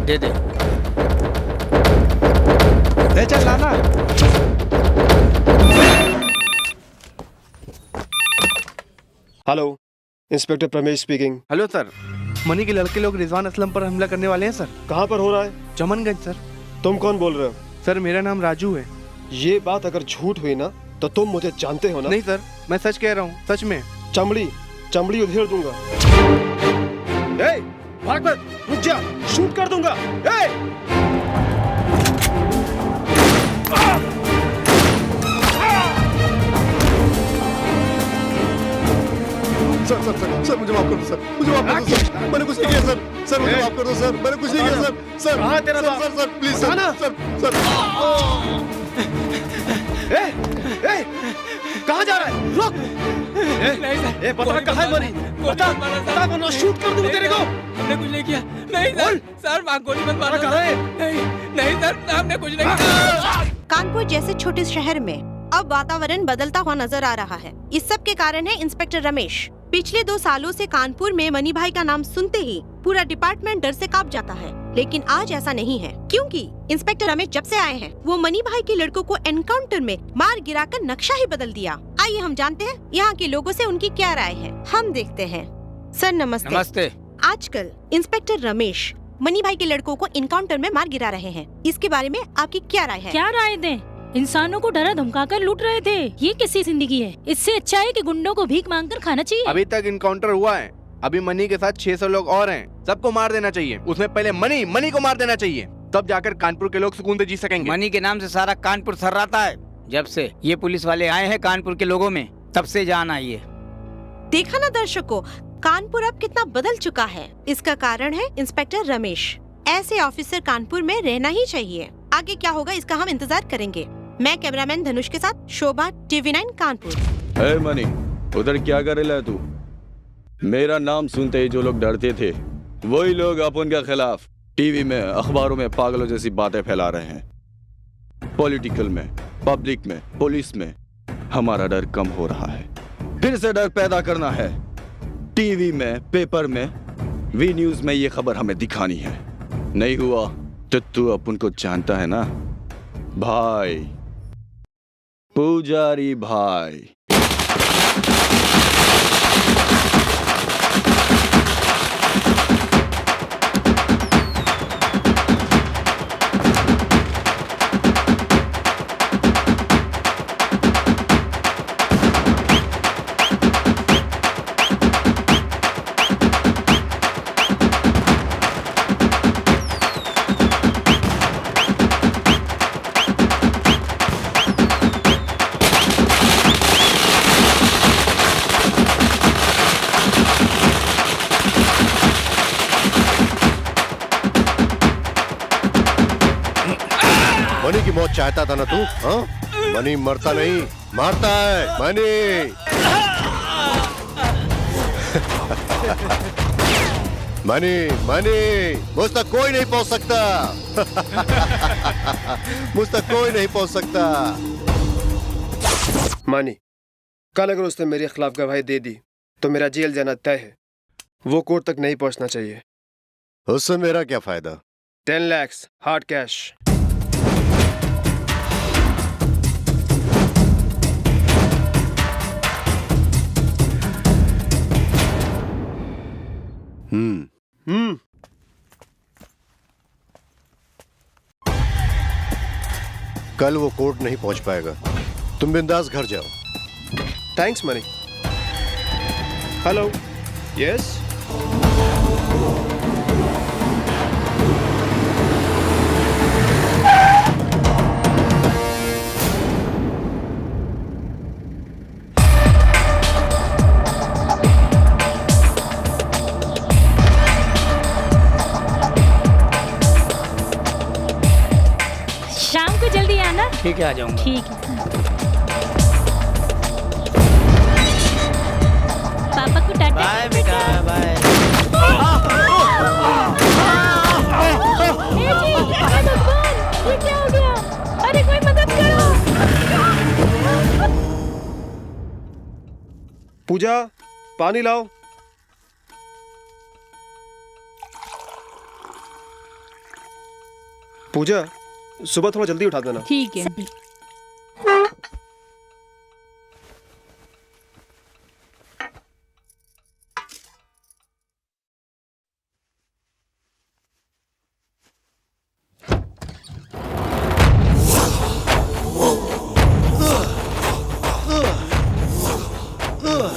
दे दे। ले चल लाना। Hello, inspector Pramesh speaking. Hello sir, money के लड़के लोग रिजवान असलम पर हमला करने वाले हैं सर। कहाँ पर हो रहा है? चमनगंज सर। तुम कौन बोल रहे हो? सर मेरा नाम राजू है। ये बात अगर झूठ हुई ना तो तुम मुझे जानते हो ना? नहीं सर, मैं सच कह रहा हूँ, सच में। चमड़ी उधेड़ दूंगा। ए, भाग मत, रुक जा, शूट कर दूंगा। सर मुझे माफ कर दो सर, मुझे माफ कर दो सर, मैंने कुछ नहीं किया सर, सर मुझे माफ कर दो सर, मैंने कुछ नहीं किया सर, सर कहाँ तेरा बाप? सर प्लीज सर, सर कहाँ जा रहा है? रुक। बता कहाँ है मनी? बता वरना शूट कर दूंगा तेरे को। हमने कुछ नहीं किया। नहीं सर, सर वहाँ गोली मत मारना। कहाँ है? नहीं सर, हमने कुछ नहीं किया। कानपुर जैसे छोटे शहर में अब वातावरण बदलता हुआ नजर आ रहा है। इस सब के कारण है इंस्पेक्टर रमेश। पिछले 2 सालों से कानपुर में मनी भाई का नाम सुनते ही पूरा डिपार्टमेंट डर से कांप जाता है, लेकिन आज ऐसा नहीं है, क्योंकि इंस्पेक्टर रमेश जब से आए हैं वो मनी भाई के लड़कों को एनकाउंटर में मार गिराकर नक्शा ही बदल दिया। आइए हम जानते हैं यहाँ के लोगों से उनकी क्या राय है। हम देखते हैं। सर नमस्ते। नमस्ते। आजकल इंस्पेक्टर रमेश मनी भाई के लड़कों को एनकाउंटर में मार गिरा रहे हैं, इसके बारे में आपकी क्या राय है? क्या राय दें? इंसानों को डरा धमकाकर लूट रहे थे। ये कैसी जिंदगी है? इससे अच्छा है कि गुंडों को भीख मांगकर खाना चाहिए। अभी तक इनकाउंटर हुआ है, अभी मनी के साथ 600 लोग और हैं। सबको मार देना चाहिए। उसमें पहले मनी को मार देना चाहिए, तब जाकर कानपुर के लोग सुकून से जी सकेंगे। मनी के नाम से सारा कानपुर थर्राता है। जब से ये पुलिस वाले आए हैं कानपुर के लोगों में, तब से जान आई है। देखा ना दर्शकों, कानपुर अब कितना बदल चुका है। इसका कारण है इंस्पेक्टर रमेश। ऐसे ऑफिसर कानपुर में रहना ही चाहिए। आगे क्या होगा इसका हम इंतजार करेंगे। मैं कैमरामैन धनुष के साथ शोभा, TV9 कानपुर। ए मनी, उधर क्या कर रहा है तू? मेरा नाम सुनते ही जो लोग डरते थे वही लोग अपन के खिलाफ टीवी में, अखबारों में पागलों जैसी बातें फैला रहे हैं। पॉलिटिकल में, पब्लिक में, पुलिस में हमारा डर कम हो रहा है। फिर से डर पैदा करना है। टीवी में, पेपर में, वी न्यूज में ये खबर हमें दिखानी है। नहीं हुआ तो तू अपन को जानता है ना भाई, पुजारी भाई। मनी की मौत चाहता था ना तू? हाँ? मनी मरता नहीं, मारता है। मनी मनी मनी मुझ तक कोई नहीं पहुंच सकता। मुझ तक कोई नहीं पहुंच सकता। मनी, कल अगर उसने मेरे खिलाफ गवाही दे दी तो मेरा जेल जाना तय है। वो कोर्ट तक नहीं पहुंचना चाहिए। उससे मेरा क्या फायदा? 10 लाख हार्ड कैश। कल वो कोर्ट नहीं पहुंच पाएगा। तुम बिंदास घर जाओ। Thanks money. Hello, yes. शाम को जल्दी आना। ठीक है, आ जाऊंगा। ठीक है। पापा को टाटा। बाय बेटा, बाय। भगवान, ये क्या हो गया? अरे कोई मदद करो। पूजा, पानी लाओ। पूजा, सुबह थोड़ा जल्दी उठा देना। ठीक है।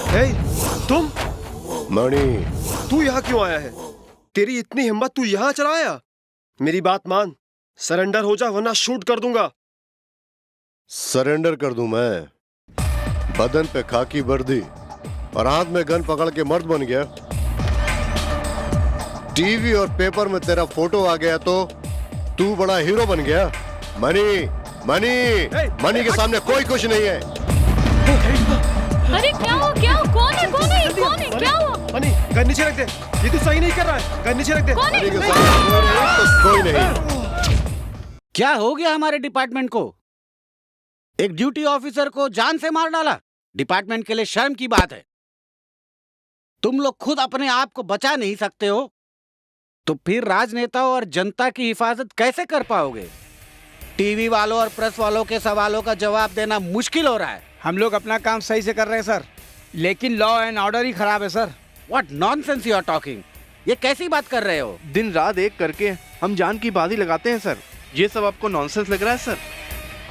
हे, तुम मणि, तू यहाँ क्यों आया है? तेरी इतनी हिम्मत, तू यहाँ चला आया? मेरी बात मान, सरेंडर हो जा वरना शूट कर दूंगा। सरेंडर कर दूं मैं? बदन पे खाकी वर्दी और हाथ में गन पकड़ के मर्द बन गया? टीवी और पेपर में तेरा फोटो आ गया तो तू बड़ा हीरो बन गया? मणि, मणि, मणि के सामने कोई कुछ नहीं है। अरे क्या हुआ? कौन है? क्या हुआ? मणि, गन नीचे रख दे। ये तू सही नहीं कर रहा है। गन नीचे रख दे। मणि के सामने कोई नहीं। क्या हो गया हमारे डिपार्टमेंट को? एक ड्यूटी ऑफिसर को जान से मार डाला। डिपार्टमेंट के लिए शर्म की बात है। तुम लोग खुद अपने आप को बचा नहीं सकते हो तो फिर राजनेताओं और जनता की हिफाजत कैसे कर पाओगे? टीवी वालों और प्रेस वालों के सवालों का जवाब देना मुश्किल हो रहा है। हम लोग अपना काम सही से कर रहे हैं सर, लेकिन लॉ एंड ऑर्डर ही खराब है sir. What nonsense you are talking? ये कैसी बात कर रहे हो? दिन रात एक करके हम जान की बाजी लगाते हैं सर। ये सब आपको नॉनसेंस लग रहा है सर?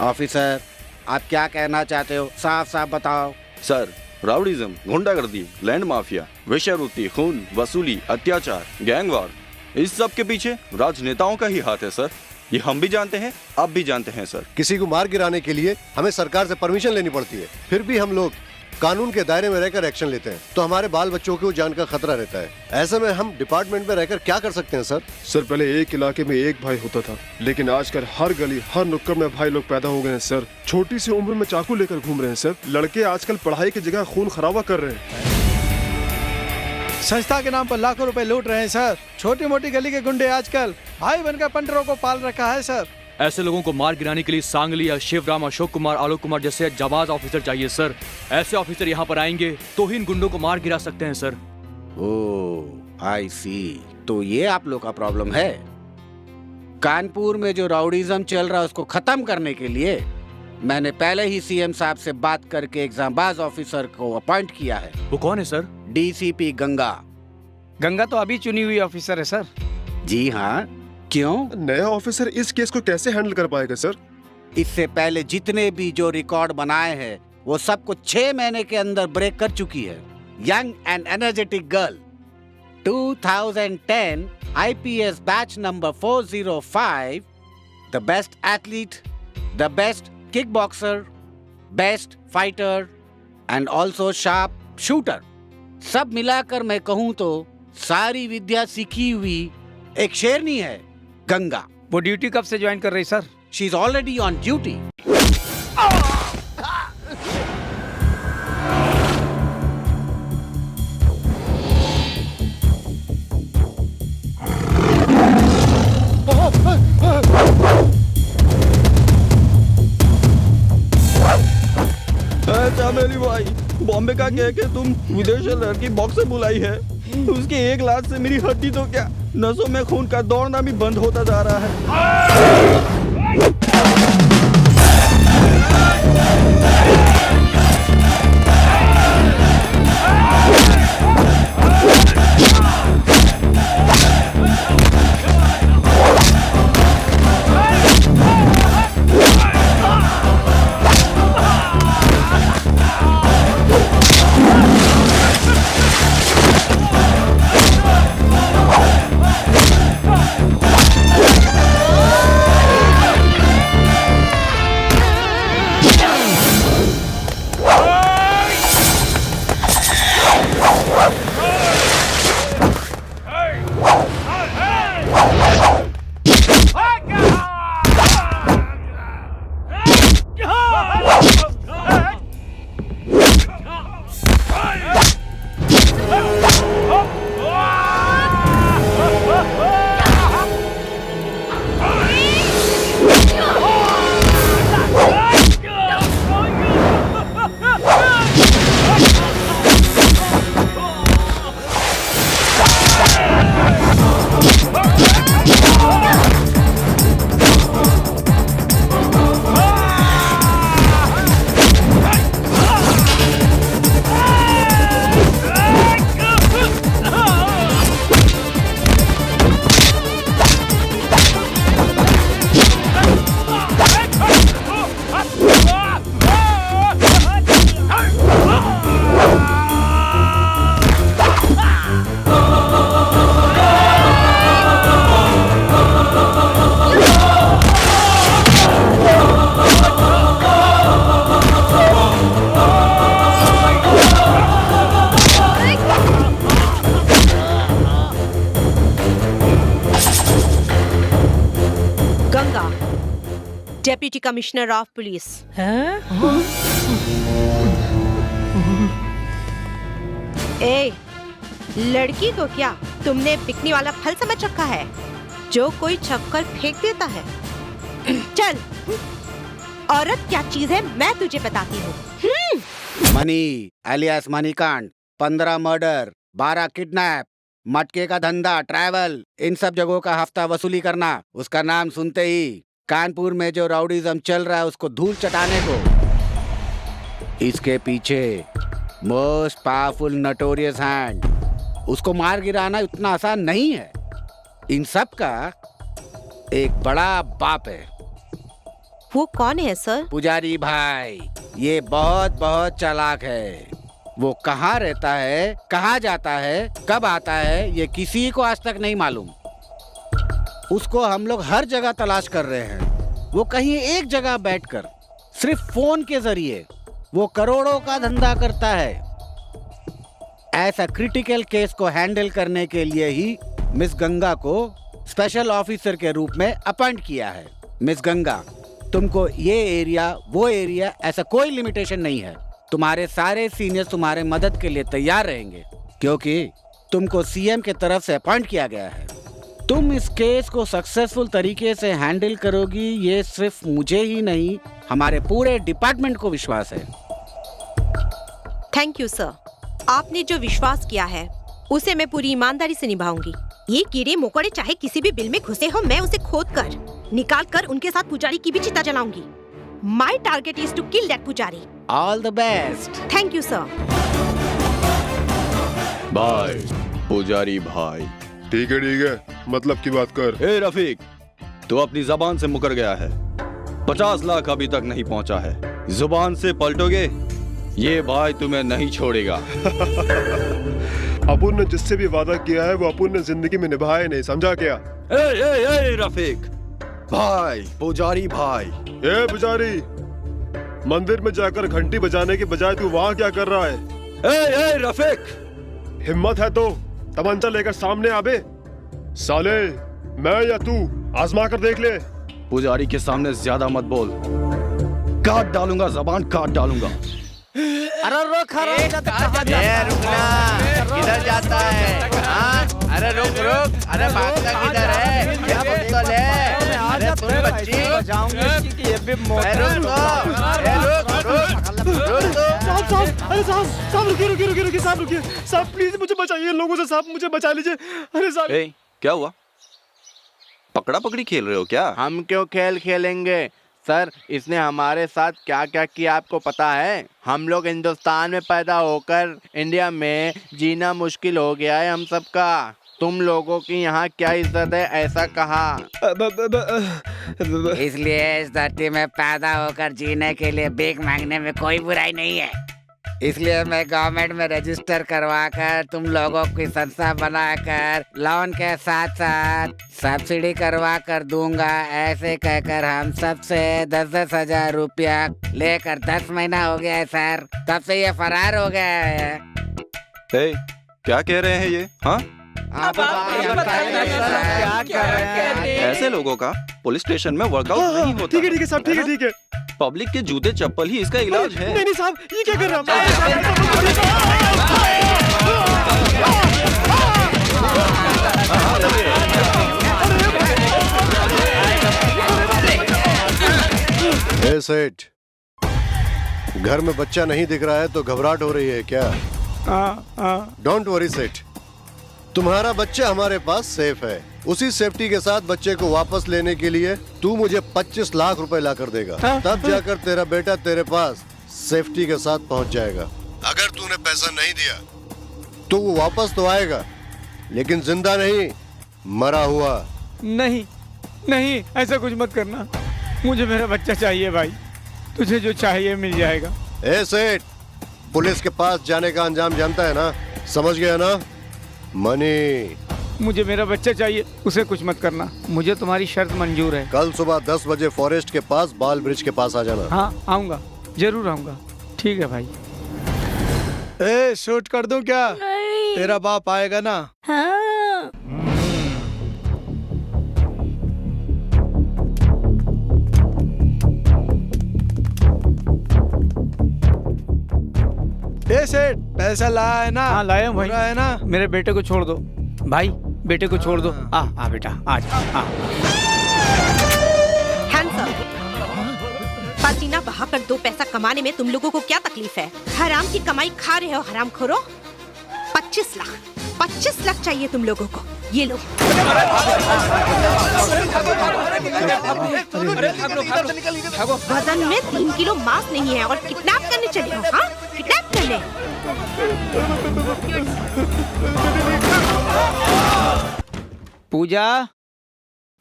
ऑफिसर, आप क्या कहना चाहते हो? साफ साफ बताओ। सर, राउडीज्म, गुंडागर्दी, लैंड माफिया, वेश्यावृत्ति, खून, वसूली, अत्याचार, गैंगवार, इस सब के पीछे राजनेताओं का ही हाथ है सर। ये हम भी जानते हैं, आप भी जानते हैं सर। किसी को मार गिराने के लिए हमें सरकार से परमिशन लेनी पड़ती है, फिर भी हम लोग कानून के दायरे में रहकर एक्शन लेते हैं तो हमारे बाल बच्चों को जान का खतरा रहता है। ऐसे में हम डिपार्टमेंट में रहकर क्या कर सकते हैं सर? सर, पहले एक इलाके में एक भाई होता था, लेकिन आजकल हर गली हर नुक्कड़ में भाई लोग पैदा हो गए हैं सर। छोटी सी उम्र में चाकू लेकर घूम रहे हैं सर। लड़के आजकल पढ़ाई की जगह खून खराबा कर रहे हैं। संस्था के नाम पर लाखों रुपए लूट रहे हैं सर। छोटी मोटी गली के गुंडे आजकल भाई बनकर पंटरों को पाल रखा है सर। ऐसे लोगों को मार गिराने के लिए सांगली या शिवराम, अशोक कुमार, आलोक कुमार जैसे जाबाज ऑफिसर चाहिए सर। ऐसे ऑफिसर यहाँ पर आएंगे तो ही इन गुंडों को मार गिरा सकते हैं सर। ओह, आई सी। तो ये आप लोग का प्रॉब्लम है। कानपुर में जो राउडीज्म चल रहा है उसको खत्म करने के लिए मैंने पहले ही सीएम साहब से बात करके एक जाबाज ऑफिसर को अपॉइंट किया है। वो कौन है सर? डीसीपी गंगा। गंगा तो अभी चुनी हुई ऑफिसर है सर। जी हाँ, क्यों? नया ऑफिसर इस केस को कैसे हैंडल कर पाएगा सर? इससे पहले जितने भी जो रिकॉर्ड बनाए हैं वो सब कुछ 6 महीने के अंदर ब्रेक कर चुकी है। Young and energetic girl, 2010 IPS batch number 405, the best athlete, the best kick boxer, best fighter and also sharp shooter. सब मिलाकर मैं कहूँ तो सारी विद्या सीखी हुई एक शेरनी है गंगा। वो ड्यूटी कब से ज्वाइन कर रही sir? She is already on duty. Chameli भाई, बॉम्बे का कह के तुम विदेश से लड़की बॉक्सर बुलाई है। उसकी एक लात से मेरी हड्डी तो क्या, नसों में खून का दौड़ना भी बंद होता जा रहा है। Deputy commissioner of police. हैं? ए, लड़की को क्या तुमने बिकने वाला फल समझ रखा है जो कोई छपकर फेंक देता है? चल, औरत क्या चीज है मैं तुझे बताती हूँ। मनी एलियास मनी कांड, 15 मर्डर, 12 किडनैप, मटके का धंधा, ट्रैवल, इन सब जगहों का हफ्ता वसूली करना। उसका नाम सुनते ही कानपुर में जो राउडीज़म चल रहा है उसको धूल चटाने को। इसके पीछे मोस्ट पावरफुल नोटोरियस हैंड, उसको मार गिराना उतना आसान नहीं है। इन सब का एक बड़ा बाप है। वो कौन है सर? पुजारी भाई। ये बहुत बहुत चालाक है। वो कहाँ रहता है, कहाँ जाता है, कब आता है, ये किसी को आज तक नहीं मालूम। उसको हम लोग हर जगह तलाश कर रहे हैं। वो कहीं एक जगह बैठकर सिर्फ फोन के जरिए वो करोड़ों का धंधा करता है। ऐसा क्रिटिकल केस को हैंडल करने के लिए ही मिस गंगा को स्पेशल ऑफिसर के रूप में अपॉइंट किया है। मिस गंगा, तुमको ये एरिया वो एरिया ऐसा कोई लिमिटेशन नहीं है। तुम्हारे सारे सीनियर्स तुम्हारे मदद के लिए तैयार रहेंगे क्योंकि तुमको सीएम के तरफ से अपॉइंट किया गया है। तुम इस केस को सक्सेसफुल तरीके से हैंडल करोगी, ये सिर्फ मुझे ही नहीं हमारे पूरे डिपार्टमेंट को विश्वास है। Thank you sir. आपने जो विश्वास किया है उसे मैं पूरी ईमानदारी से निभाऊंगी। ये कीड़े मकोड़े चाहे किसी भी बिल में घुसे हो, मैं उसे खोद कर निकाल कर उनके साथ पुजारी की भी चिता जलाऊंगी। My target is to kill that पुजारी। All the best। Thank you sir। भाई, पुजारी भाई। ठीक है, मतलब की बात कर। ए रफीक, तू अपनी जबान से मुकर गया है। 50 लाख अभी तक नहीं पहुंचा है। जुबान से पलटोगे, ये भाई तुम्हें नहीं छोड़ेगा। अपुन ने जिससे भी वादा किया है वो अपुन ने जिंदगी में निभाया नहीं, समझा क्या? ए रफीक भाई, पुजारी भाई। ए पुजारी, मंदिर में जाकर घंटी बजाने के बजाय तू वहाँ क्या कर रहा है? ए रफीक, हिम्मत है तो तमंचा लेकर सामने आबे। साले, मैं या तू आजमा कर देख ले। पुजारी के सामने ज्यादा मत बोल, काट डालूंगा, जबान काट डालूंगा। अरे रुक किधर जाता है? हाँ? अरे रुक रुक, अरे भागता किधर है? क्या बोलता ले? अरे तुम बच्ची, साहब रुकिए साहब, प्लीज मुझे बचाइए लोगों से, साहब मुझे बचा लीजिए। अरे साहब, क्या हुआ? पकड़ा पकड़ी खेल रहे हो क्या? हम क्यों खेल खेलेंगे सर, इसने हमारे साथ क्या क्या किया आपको पता है? हम लोग हिंदुस्तान में पैदा होकर इंडिया में जीना मुश्किल हो गया है हम सबका। तुम लोगों की यहाँ क्या इज्जत है ऐसा कहा। इसलिए इस धरती में पैदा होकर जीने के लिए भीख मांगने में कोई बुराई नहीं है। इसलिए मैं गवर्नमेंट में रजिस्टर करवा कर तुम लोगों की संस्था बनाकर लोन के साथ साथ सब्सिडी करवा कर दूंगा। ऐसे कहकर हम सबसे 10-10 हजार रुपया लेकर 10 महीना हो गया है सर, तब से ये फरार हो गया है। क्या कह रहे हैं ये? हाँ, क्या कर रहे हैं? ऐसे लोगों का पुलिस स्टेशन में वर्कआउट नहीं होता। ठीक है साहब, ठीक है। पब्लिक के जूते चप्पल ही इसका इलाज है। नहीं साहब, ये क्या कर रहे हैं? सेठ, घर में बच्चा नहीं दिख रहा है तो घबराहट हो रही है क्या? डोंट वरी सेठ, तुम्हारा बच्चा हमारे पास सेफ है। उसी सेफ्टी के साथ बच्चे को वापस लेने के लिए तू मुझे 25 लाख रुपए ला कर देगा। तब जाकर तेरा बेटा तेरे पास सेफ्टी के साथ पहुंच जाएगा। अगर तूने पैसा नहीं दिया तो वो वापस तो आएगा लेकिन जिंदा नहीं, मरा हुआ। नहीं, ऐसा कुछ मत करना। मुझे मेरा बच्चा चाहिए भाई, तुझे जो चाहिए मिल जाएगा। ए सेठ, पुलिस के पास जाने का अंजाम जानता है ना, समझ गया ना? मनी, मुझे मेरा बच्चा चाहिए, उसे कुछ मत करना। मुझे तुम्हारी शर्त मंजूर है। कल सुबह 10 बजे फॉरेस्ट के पास बाल ब्रिज के पास आ जाना। हाँ आऊंगा, जरूर आऊंगा। ठीक है भाई। शूट कर दूं क्या? तेरा बाप आएगा ना? हाँ। ए सेठ, पैसा लाया है ना? हाँ लाया हूँ भाई। पूरा है ना? मेरे बेटे को छोड़ दो भाई, बेटे को छोड़ दो। आ बेटा आ जा। Hands up. पसीना बहाकर 2 पैसा कमाने में तुम लोगों को क्या तकलीफ है? हराम की कमाई खा रहे हो हरामखोरों। 25 लाख चाहिए तुम लोगों को, ये लो। वजन में 3 किलो मांस नहीं है और किडनैप करने चले हो? हाँ, किडनैप करने। पूजा,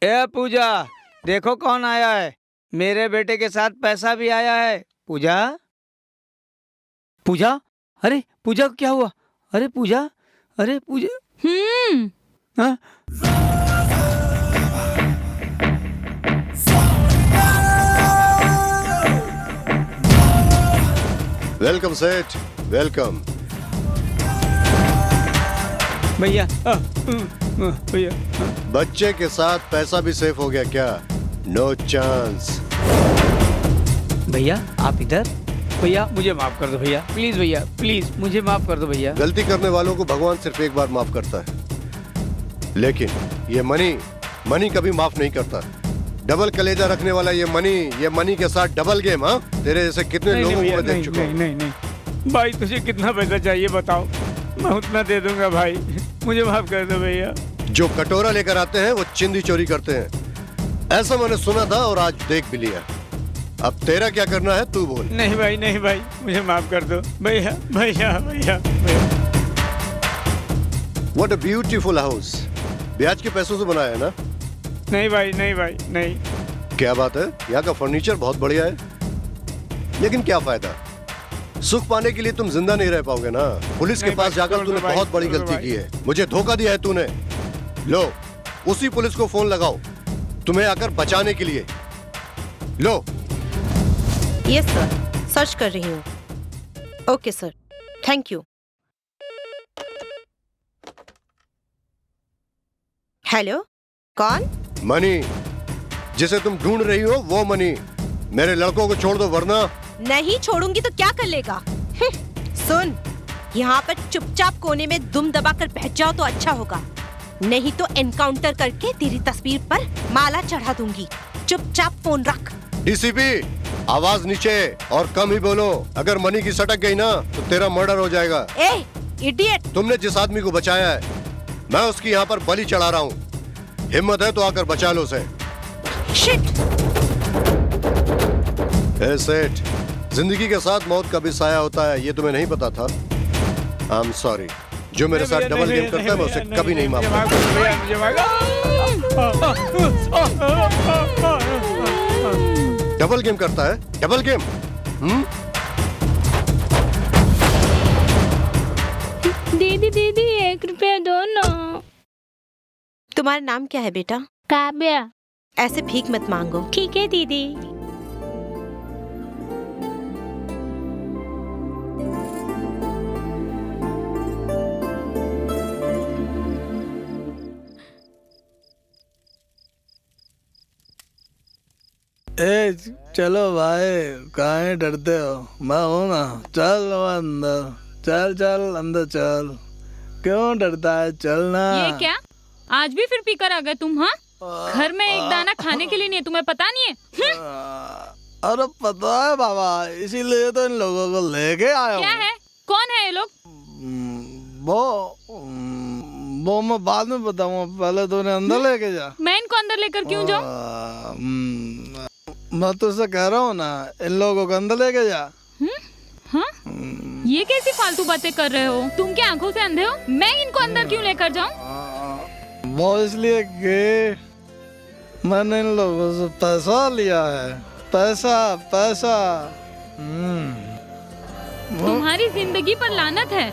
ए पूजा, देखो कौन आया है। मेरे बेटे के साथ पैसा भी आया है। पूजा, पूजा, अरे पूजा को क्या हुआ? अरे पूजा, अरे पूजा। हाँ? वेलकम सेठ, वेलकम। भैया भैया, बच्चे के साथ पैसा भी सेफ हो गया क्या? No chance. भैया आप इधर। भैया मुझे माफ कर दो भैया, प्लीज भैया, प्लीज मुझे माफ कर दो भैया। गलती करने वालों को भगवान सिर्फ एक बार माफ करता है, लेकिन ये मनी कभी माफ नहीं करता। डबल कलेजा रखने वाला ये मनी के साथ डबल गेम। हाँ, तेरे जैसे कितने लोगों को मैं देख चुका हूँ। नहीं भाई, तुझे कितना पैसा चाहिए बताओ, मैं उतना दे दूंगा भाई, मुझे माफ कर दो भैया। जो कटोरा लेकर आते हैं वो चिंदी चोरी करते हैं, ऐसा मैंने सुना था और आज देख भी लिया। अब तेरा क्या करना है तू बोल। नहीं भाई, मुझे माफ कर दो भैया भैया भैया। What a beautiful house। ब्याज के पैसों से बनाया है ना? नहीं भाई नहीं। क्या बात है, यहाँ का फर्नीचर बहुत बढ़िया है, लेकिन क्या फायदा? सुख पाने के लिए तुम जिंदा नहीं रह पाओगे ना। पुलिस के पास जाकर तूने बहुत बड़ी गलती की है, मुझे धोखा दिया है तूने। लो, उसी पुलिस को फोन लगाओ तुम्हें आकर बचाने के लिए। लो। यस सर, सर्च कर रही हूँ। Okay sir, thank you. Hello, कौन? मनी, जिसे तुम ढूंढ रही हो वो मनी। मेरे लड़कों को छोड़ दो वरना। नहीं छोड़ूंगी तो क्या कर लेगा? सुन, यहाँ पर चुपचाप कोने में दुम दबाकर बैठ जाओ तो अच्छा होगा, नहीं तो एनकाउंटर करके तेरी तस्वीर पर माला चढ़ा दूंगी। चुपचाप फोन रख। डीसीपी, आवाज नीचे और कम ही बोलो। अगर मनी की सटक गई ना तो तेरा मर्डर हो जाएगा। ए इडियट, तुमने जिस आदमी को बचाया है मैं उसकी यहाँ पर बलि चढ़ा रहा हूँ। हिम्मत है तो आकर बचा लो उसे। शिट। ए सेठ, जिंदगी के साथ मौत का भी साया होता है, ये तुम्हें नहीं पता था? I am sorry. जो मेरे साथ डबल गेम करता है मैं उसे कभी नहीं माफ डबल गेम करता है, डबल गेम। दीदी 1 रुपया दो ना। तुम्हारा नाम क्या है बेटा? काव्या। ऐसे भीख मत मांगो। ठीक है दीदी। ए चलो भाई, काहे डरते हो? मैं हूँ ना, चल अंदर, चल अंदर चल। क्यों डरता है? चलना। ये क्या, आज भी फिर पीकर आ गए तुम? हाँ, घर में एक दाना खाने के लिए नहीं है, तुम्हें पता नहीं है? अरे पता है बाबा, इसीलिए तो इन लोगों को लेके आया हूँ। क्या है? कौन है ये लोग? वो मैं बाद में बताऊंगा, पहले तूने अंदर लेके जा। मैं इनको अंदर लेकर क्यों जाऊं? मैं तुझसे कह रहा हूँ ना, इन लोगों को अंदर लेके जा। हाँ? ये कैसी फालतू बातें कर रहे हो? तुम क्या आंखों से अंधे हो? मैं इनको अंदर क्यों लेकर जाऊं? वो इसलिए कि मैंने इन लोगों से पैसा लिया है। पैसा। तुम्हारी जिंदगी पर लानत है।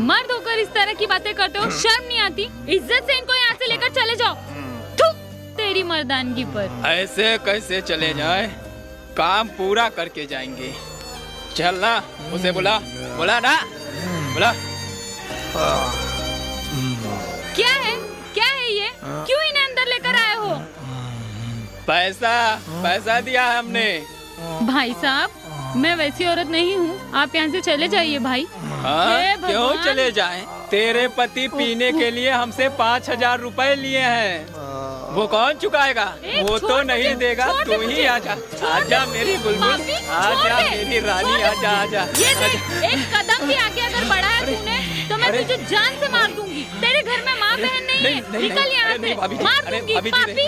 मर्द होकर इस तरह की बातें करते हो, शर्म नहीं आती? इज्जत से इनको यहाँ से लेकर चले जाओ। तेरी मर्दानगी पर। ऐसे कैसे चले जाए? काम पूरा करके जाएंगे। चल ना, उसे बुला ना, बुला। क्या है ये? क्यों इन्हें अंदर लेकर आए हो? पैसा दिया है हमने। भाई साहब, मैं वैसी औरत नहीं हूँ, आप यहाँ से चले जाइए भाई। हाँ, हे क्यों भगवान। चले जाएं? तेरे पति पीने के लिए हमसे 5,000 रुपए लिए हैं। वो कौन चुकाएगा? वो तो नहीं देगा। तू ही आजा, आजा मेरी बुलबुल, आजा मेरी रानी, आजा आजा। ये देख, एक कदम भी आगे अगर बढ़ा है तूने तो मैं तुझे जान से मार दूंगी। तेरे घर में माँ बहन नहीं है, निकल यहाँ से, मार दूंगी पापी।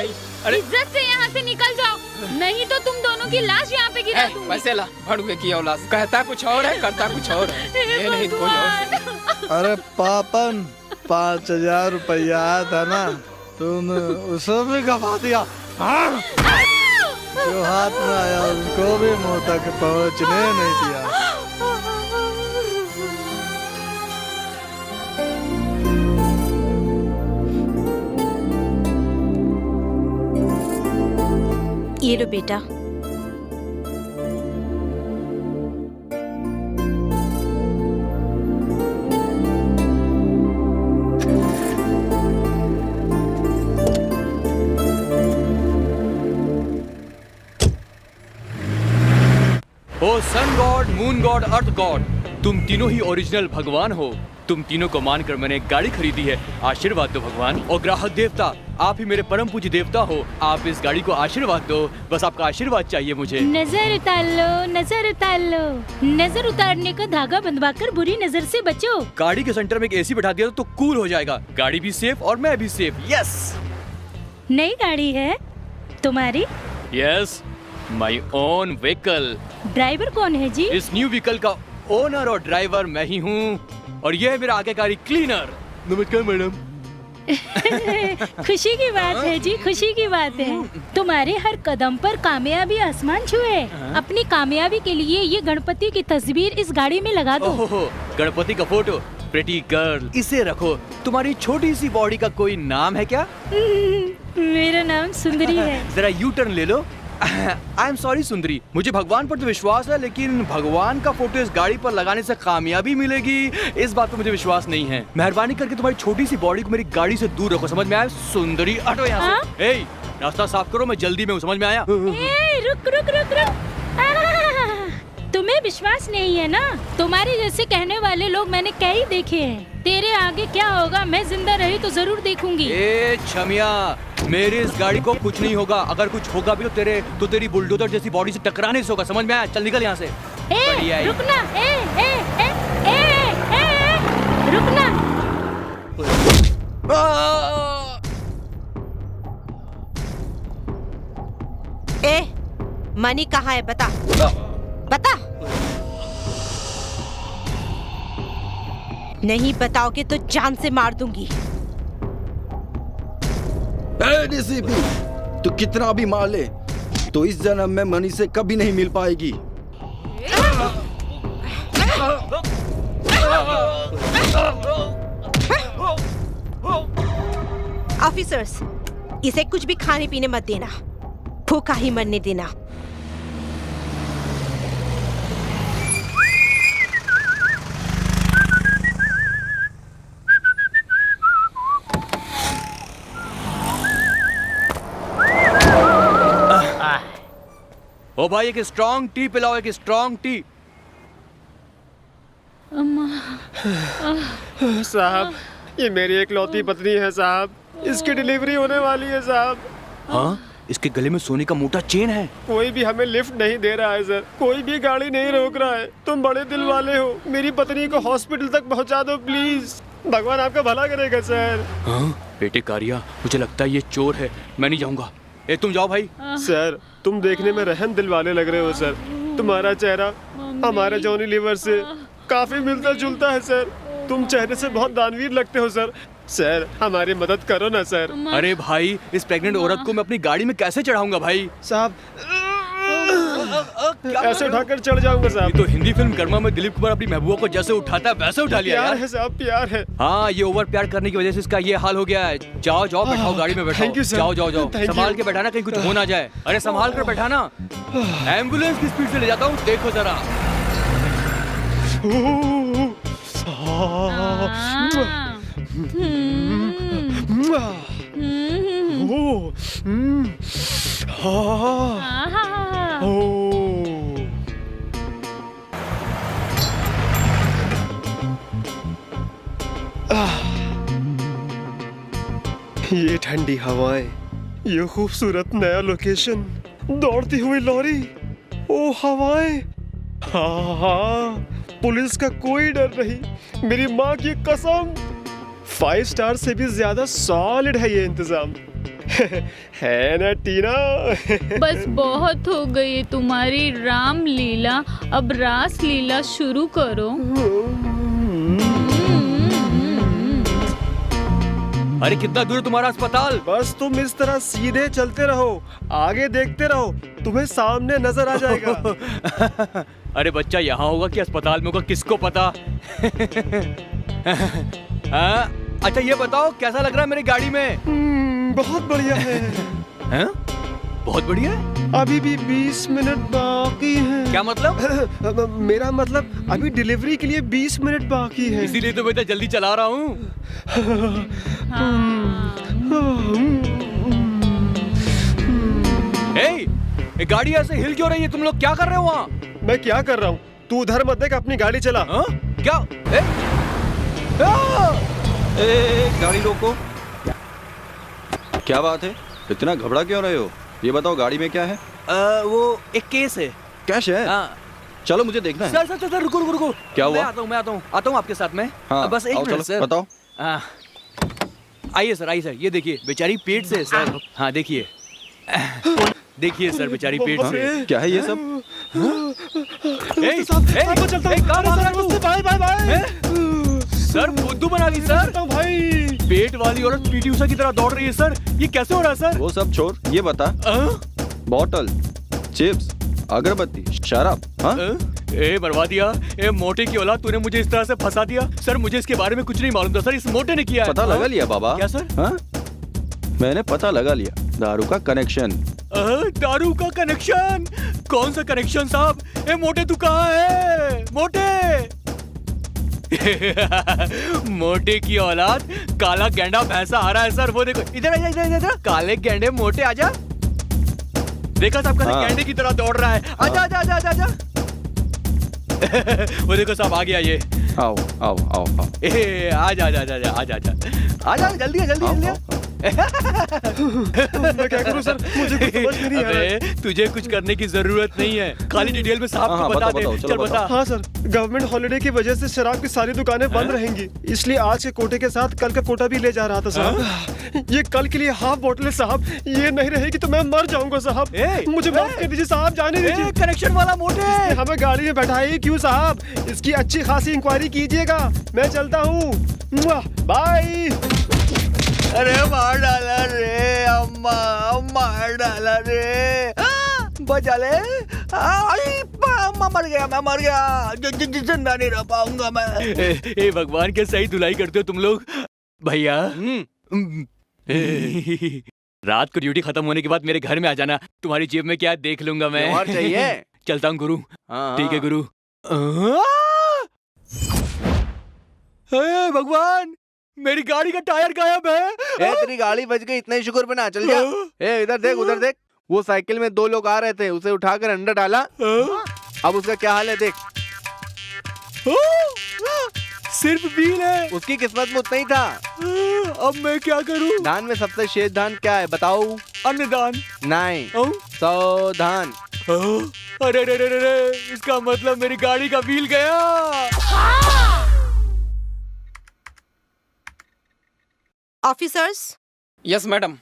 इज्जत से यहाँ से निकल जाओ, नहीं तो तुम दोनों की लाश यहाँ पे गिरा दूंगी। पैसे ला, भड़ुए की औलाद, कहता कुछ और है, करता कुछ और है। ये नहीं कोई और। अरे पापन, 5,000 रुपया था ना, तुमने उसे भी गवा दिया। हाँ? जो हाथ में आया उसको भी मुंह तक पहुंचने नहीं दिया। ये लो बेटा। ओ सन गॉड, मून गॉड, अर्थ गॉड, तुम तीनों ही ओरिजिनल भगवान हो। तुम तीनों को मानकर मैंने एक गाड़ी खरीदी है, आशीर्वाद दो भगवान। और ग्राहक देवता, आप ही मेरे परम पूज्य देवता हो, आप इस गाड़ी को आशीर्वाद दो, बस आपका आशीर्वाद चाहिए मुझे। नजर उतार लो, नजर उतार लो, नजर उतारने का धागा बंधवाकर बुरी नजर से बचो। गाड़ी के सेंटर में एक एसी बैठा दिया तो कूल हो जाएगा, गाड़ी भी सेफ और मैं भी सेफ। यस नई गाड़ी है तुम्हारी? Yes, my own vehicle. Driver कौन है जी? इस न्यू व्हीकल का ओनर और ड्राइवर मैं ही हूँ, और यह है मेरा आज्ञाकारी क्लीनर। नमस्कार मैडम। खुशी की बात है जी, खुशी की बात है। तुम्हारे हर कदम पर कामयाबी आसमान छुए। अपनी कामयाबी के लिए ये गणपति की तस्वीर इस गाड़ी में लगा दो। ओहो, गणपति का फोटो, प्रिटी गर्ल, इसे रखो। तुम्हारी छोटी सी बॉडी का कोई नाम है क्या? मेरा नाम सुंदरी है। जरा यू टर्न ले लो। आई एम सॉरी सुंदरी, मुझे भगवान पर तो विश्वास है, लेकिन भगवान का फोटो इस गाड़ी पर लगाने से कामयाबी मिलेगी, इस बात पर मुझे विश्वास नहीं है। मेहरबानी करके तुम्हारी छोटी सी बॉडी को मेरी गाड़ी से दूर रखो, समझ में आया? सुंदरी हटो यहाँ से। ए, रास्ता साफ करो, मैं जल्दी में हूँ, समझ में आया? ए, रुक रुक रुक रुक। तुम्हें विश्वास नहीं है ना? तुम्हारे जैसे कहने वाले लोग मैंने कई देखे हैं। तेरे आगे क्या होगा, मैं जिंदा रही तो जरूर देखूंगी। ए छमिया, मेरी इस गाड़ी को कुछ नहीं होगा, अगर कुछ होगा भी तो तेरी बुलडोजर जैसी बॉडी से टकराने से होगा, समझ में आया? चल निकल यहाँ से। ए, रुकना, रुकना। ए, मनी कहाँ है? बता, बता। नहीं बताओगे तो जान से मार दूंगी। डीसीपी, तू कितना भी मार ले तो इस जन्म में मनी से कभी नहीं मिल पाएगी। ऑफिसर्स, इसे कुछ भी खाने पीने मत देना, भूखा ही मरने देना। ओ भाई, एक स्ट्रॉन्ग टी पिलाओ, एक स्ट्रॉन्ग टी। साहब, ये मेरी एकलौती पत्नी है साहब, इसकी डिलीवरी होने वाली है साहब। हाँ, इसके गले में सोने का मोटा चेन है। कोई भी हमें लिफ्ट नहीं दे रहा है सर, कोई भी गाड़ी नहीं रोक रहा है। तुम बड़े दिल वाले हो, मेरी पत्नी को हॉस्पिटल तक पहुंचा दो प्लीज, भगवान आपका भला करेगा सर। हाँ बेटे कारिया, मुझे लगता है ये चोर है, मैं नहीं जाऊंगा। ए तुम जाओ भाई। सर, तुम देखने में रहम दिल वाले लग रहे हो सर, तुम्हारा चेहरा हमारे जॉनी लीवर से काफी मिलता जुलता है सर, तुम चेहरे से बहुत दानवीर लगते हो सर। सर, हमारी मदद करो ना सर। अरे भाई, इस प्रेग्नेंट औरत को मैं अपनी गाड़ी में कैसे चढ़ाऊंगा भाई? साहब, ऐसे उठाकर चढ़ जाऊंगा साहब। तो हिंदी फिल्म कर्मा में दिलीप कुमार अपनी महबूबा को जैसे उठाता है वैसे उठा लिया प्यार है साहब, प्यार है। हाँ, ये ओवर प्यार करने की वजह से इसका ये हाल हो गया है। जाओ जाओ, बैठाओ गाड़ी में, बैठाओ। Thank you, sir. जाओ जाओ जाओ, Thank संभाल you. के बैठाना, कहीं कुछ हो ना जाए। अरे संभाल कर बैठाना, एम्बुलेंस की स्पीड से ले जाता हूँ, देखो जरा। ये ठंडी हवाएं, ये खूबसूरत नया लोकेशन, दौड़ती हुई लॉरी, ओ हवाएं, हाँ, पुलिस का कोई डर नहीं, मेरी माँ की कसम। 5 स्टार से भी ज्यादा सॉलिड है ये इंतजाम। है ना टीना? बस बहुत हो गई तुम्हारी राम लीला, अब रास लीला शुरू करो। अरे कितना दूर है तुम्हारा अस्पताल? बस तुम इस तरह सीधे चलते रहो, आगे देखते रहो, तुम्हें सामने नजर आ जाएगा। अरे बच्चा यहाँ होगा कि अस्पताल में होगा, किसको पता? अच्छा ये बताओ कैसा लग रहा है मेरी गाड़ी में? बहुत बढ़िया है। हैं? बहुत बढ़िया है? अभी भी 20 मिनट बाकी हैं। क्या मतलब? मेरा मतलब अभी डिलीवरी के लिए 20 मिनट बाकी है। इसीलिए तो मैं इतना जल्दी चला रहा हूँ। ये गाड़ी ऐसे हिल क्यों रही है? तुम लोग क्या कर रहे हो वहाँ? मैं क्या कर रहा हूँ? तू उधर मत देख, अपनी गाड़ी चला। क्या? गाड़ी रोको। क्या बात है, इतना घबरा क्यों रहे हो? ये बताओ गाड़ी में क्या है? वो एक केस है। कैश है? हाँ। चलो मुझे देखना है। सर सर सर रुको रुको रुको। क्या हुआ? मैं आता हूँ आपके साथ में। हाँ, बस एक मिनट सर। बताओ। आइए सर ये देखिए बेचारी पेट से सर। हाँ देखिए देखिए सर बेचारी पेट से। क्या है ये सब? Bye bye bye. सर बुद्धू बना दी सर। भाई पेट वाली औरत पीटी उषा की तरह दौड़ रही है सर, ये कैसे हो रहा है सर? वो सब छोड़, ये बता, बॉटल, चिप्स, अगरबत्ती, शराब, हाँ? ए मरवा दिया। ए मोटे की औलाद, तूने मुझे इस तरह से फंसा दिया। सर मुझे इसके बारे में कुछ नहीं मालूम था सर, इस मोटे ने किया है। पता लगा लिया बाबा? क्या सर? हाँ? मैंने पता लगा लिया, दारू का कनेक्शन। दारू का कनेक्शन? कौन सा कनेक्शन साहब? ए मोटे तू कहाँ है? मोटे मोटे की औलाद, काला गेंडा भैंसा आ रहा है सर। वो देखो, इधर आजा, इधर इधर। काले गेंडे मोटे आजा। देखा साहब कैसे गेंडे की तरह दौड़ रहा है। आजा आजा आजा आजा। वो देखो साहब आ गया ये। आओ आओ आओ आओ। आजा आजा आजा आजा आजा आजा जल्दी जल्दी। मैं क्या करूं सर, मुझे कुछ समझ नहीं आ रहा है। तुझे कुछ करने की जरूरत नहीं है, खाली डिटेल में साहब को बता दे। चल बता। हाँ सर, गवर्नमेंट हॉलिडे की वजह से शराब की सारी दुकानें बंद रहेंगी, इसलिए आज के कोटे के साथ कल का कोटा भी ले जा रहा था साहब। ये कल के लिए हाफ बोतल है साहब, ये नहीं रहेगी तो मैं मर जाऊंगा साहब। मुझे माफ कर दीजिए साहब, जाने दीजिए। कनेक्शन वाला मोटे हमें गाड़ी में बैठाइए क्यों साहब? इसकी अच्छी खासी इंक्वायरी कीजिएगा। मैं चलता हूँ, बाय। अरे मार डाला रे अम्मा, मार डाला रे। बचा ले। अम्मा मर गया, मैं मर गया। जिंदा नहीं रह पाऊंगा मैं। ए भगवान के सही धुलाई करते हो तुम लोग भैया। रात को ड्यूटी खत्म होने के बाद मेरे घर में आ जाना। तुम्हारी जेब में क्या देख लूंगा मैं। और चाहिए? चलता हूँ गुरु। ठीक है गुरु। भगवान, मेरी गाड़ी का टायर गायब है। तेरी गाड़ी बच गई, इतना ही शुक्र बना। चल जा। इधर देख, उधर देख। वो साइकिल में 2 लोग आ रहे थे, उसे उठाकर अंदर डाला। अब उसका क्या हाल है देख। सिर्फ बिल है। उसकी किस्मत में उतना ही था। अब मैं क्या करूं? धान में सबसे शेष धान क्या है बताओ? अन्नदान नहीं, सावधान। अरे रे रे रे, इसका मतलब मेरी गाड़ी का व्हील गया। ऑफिसर्स। Yes madam.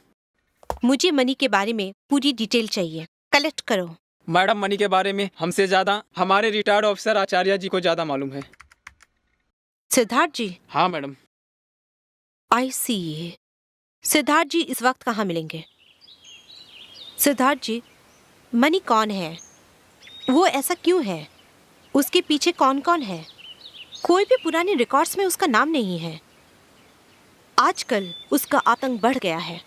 मुझे मनी के बारे में पूरी डिटेल चाहिए, कलेक्ट करो। मैडम मनी के बारे में हमसे ज्यादा हमारे रिटायर्ड ऑफिसर आचार्य जी को ज्यादा मालूम है। सिद्धार्थ जी? हाँ मैडम। आई सी। सिद्धार्थ जी इस वक्त कहाँ मिलेंगे? सिद्धार्थ जी, मनी कौन है? वो ऐसा क्यों है? उसके पीछे कौन कौन है? कोई भी पुराने रिकॉर्ड्स में उसका नाम नहीं है। आजकल उसका आतंक बढ़ गया है।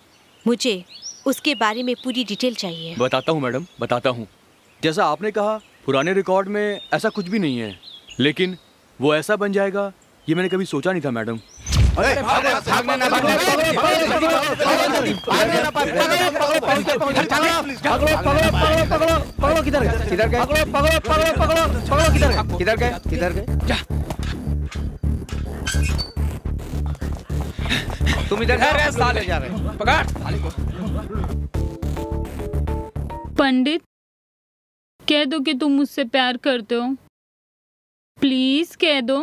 मुझे उसके बारे में पूरी डिटेल चाहिए। बताता हूँ मैडम, बताता हूँ। जैसा आपने कहा, पुराने रिकॉर्ड में ऐसा कुछ भी नहीं है, लेकिन वो ऐसा बन जाएगा ये मैंने कभी सोचा नहीं था मैडम। तुम इधर इधर जाओ, है हम लोग साले। ले जा रहे हैं। पकड़ साले को। पंडित, कह दो कि तुम मुझसे प्यार करते हो, प्लीज कह दो।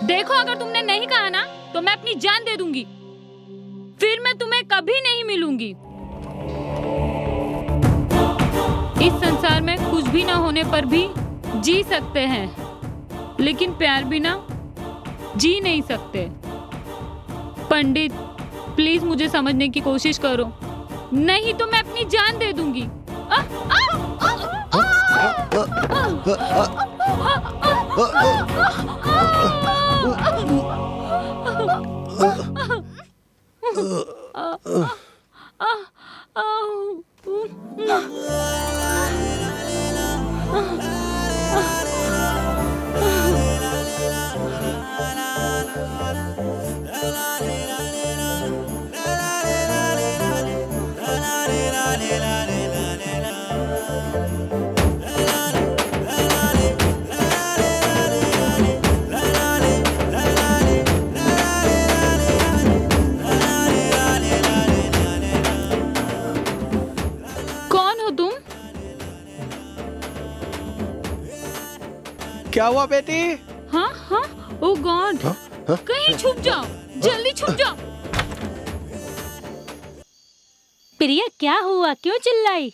देखो, अगर तुमने नहीं कहा ना तो मैं अपनी जान दे दूंगी, फिर मैं तुम्हें कभी नहीं मिलूंगी। इस संसार में कुछ भी ना होने पर भी जी सकते हैं, लेकिन प्यार बिना जी नहीं सकते। पंडित, प्लीज मुझे समझने की कोशिश करो, नहीं तो मैं अपनी जान दे दूंगी। कौन हो तुम? क्या हुआ बेटी? हाँ हाँ, ओ गॉड, कहीं छुप जाओ, जल्दी छुप जाओ। प्रिया, क्या हुआ, क्यों चिल्लाई?